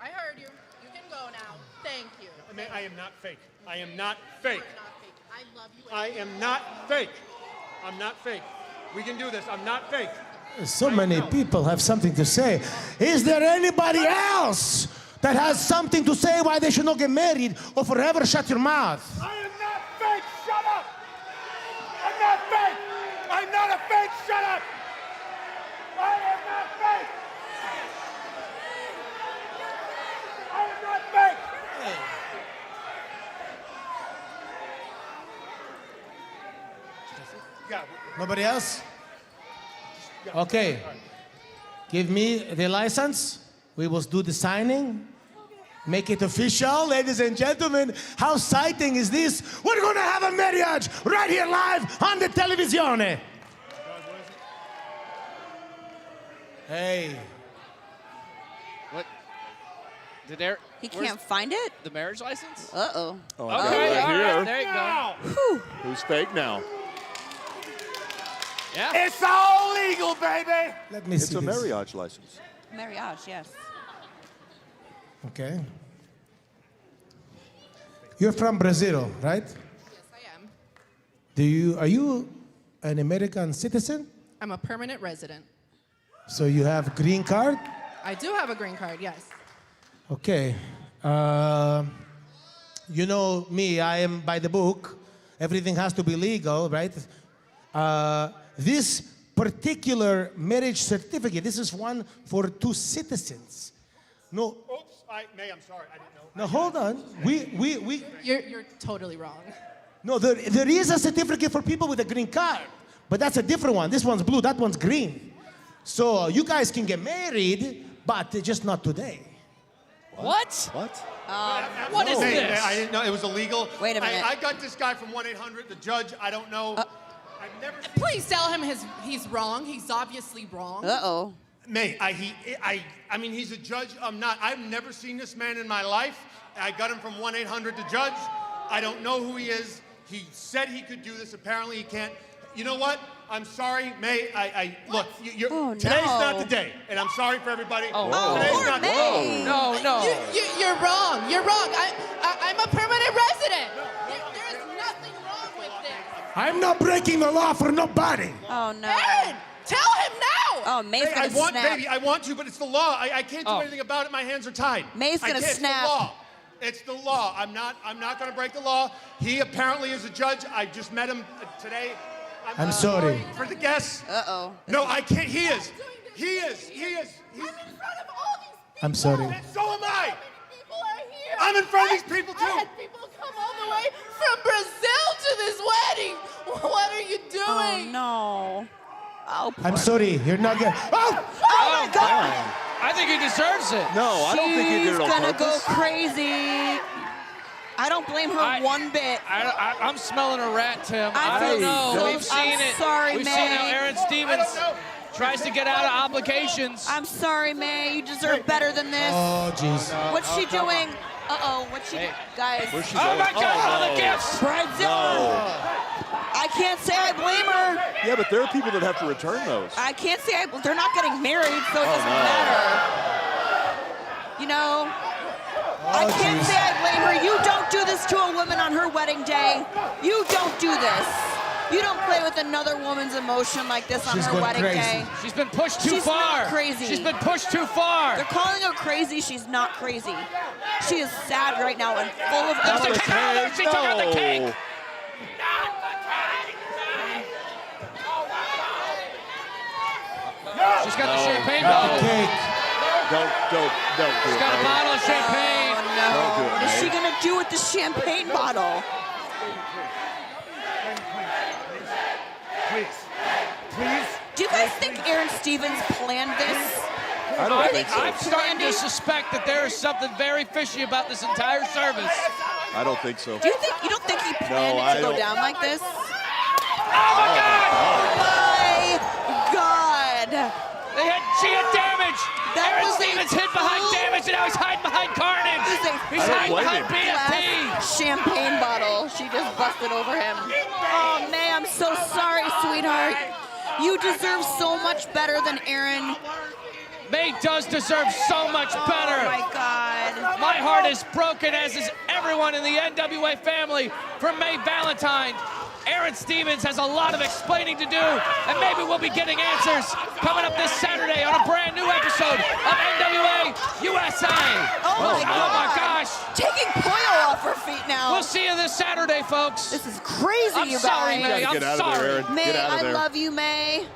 I heard you. You can go now. Thank you. I am not fake. I am not fake. You're not fake. I love you. I am not fake. I'm not fake. We can do this. I'm not fake. So many people have something to say. Is there anybody else that has something to say why they should not get married or forever shut your mouth? I am not fake. Shut up. I'm not fake. I'm not a fake. Shut up. I am not fake. I am not fake. Nobody else? Okay. Give me the license. We will do the signing. Make it official, ladies and gentlemen. How exciting is this? We're gonna have a marriage right here live on the television. Hey. What? He can't find it? The marriage license? Uh-oh. Oh, Okay, right all here. right, there you go. Who's fake now? Yeah. It's all legal, baby. Let me It's see a this. marriage license. Marriage, yes. Okay. You're from Brazil, right? Yes, I am. Are you an American citizen? I'm a permanent resident. So you have green card? I do have a green card, yes. Okay. you know me, I am by the book. Everything has to be legal, right? This particular marriage certificate, this is one for 2 citizens. No. Oops, May, I'm sorry, I didn't know. No, hold on. You're totally wrong. No, there is a certificate for people with a green card, but that's a different one. This one's blue, that one's green. So you guys can get married, but just not today. What? What? What is this? I didn't know it was illegal. Wait a minute. I got this guy from 1-800. The judge, I don't know. I've never. Please tell him he's wrong. He's obviously wrong. Uh-oh. May, I mean, he's a judge. I'm not. I've never seen this man in my life. I got him from 1-800 to judge. I don't know who he is. He said he could do this. Apparently, he can't. You know what? I'm sorry, May. Look. Today's not the day, and I'm sorry for everybody. Today's not the day. No. You're wrong. You're wrong. I'm a permanent resident. There's nothing wrong with this. I'm not breaking the law for nobody. Oh, no. Aron, tell him now. Oh, May's Hey, gonna snap. Baby, I want to, but it's the law. I can't do anything about it. My hands are tied. May's gonna snap. It's the law. It's the law. I'm not going to break the law. He apparently is a judge. I just met him today. I'm sorry. For the guests. Uh-oh. No, I can't. He is. I'm in front of all these people. I'm sorry. And so am I. People are here. I'm in front of these people too. I had people come all the way from Brazil to this wedding. What are you doing? Oh, no. Oh, I'm sorry. You're not getting. Oh my God. I think he deserves it. No, I don't think he did it on She's gonna purpose. go crazy. I don't blame her one bit. I'm smelling a rat, Tim. I I don't feel know. so- We've seen I'm it. sorry, We've May. seen how Aaron Stevens tries to get out of obligations. I'm sorry, May. You deserve better than this. Oh, jeez. What's she doing? Uh-oh, what's she doing? Guys. Where's she Oh going? my God! Oh, All no. the gifts. Bridezilla. I can't say I blame her. Yeah, but there are people that have to return those. I can't say they're not getting married, so it doesn't matter. You know, I can't say I blame her. You don't do this to a woman on her wedding day. You don't do this. You don't play with another woman's emotion like this on her wedding day. She's been pushed too She's far. not crazy. She's been pushed too far. They're calling her crazy. She's not crazy. She is sad right now and full of She took out the cake. She's got the champagne bottle. Don't do She's it. got a May. bottle of champagne. Oh, no. Don't do it, What is she May. going to do with the champagne bottle? Please. Do you guys think Aaron Stevens planned this? I don't think so. I'm starting to suspect that there is something very fishy about this entire service. I don't think so. You don't think he planned No, it I to go don't. down like this? Oh my God! My God! She had damage. That Aaron was a Stevens hid behind full- damage, and now he's hiding behind Carnage. He's hiding behind BFT. Champagne bottle. She just busted over him. Oh, May, I'm so sorry, sweetheart. You deserve so much better than Aaron. May does deserve so much better. Oh my God. My heart is broken, as is everyone in the NWA family, for May Valentine. Aaron Stevens has a lot of explaining to do, and maybe we'll be getting answers coming up this Saturday on a brand new episode of NWA USA. Oh my gosh. Taking Poyo off her feet now. We'll see you this Saturday, folks. This is crazy, I'm you sorry, guys. May. I'm Get out of there, sorry. Aaron. May, Get out of I there. love you, May.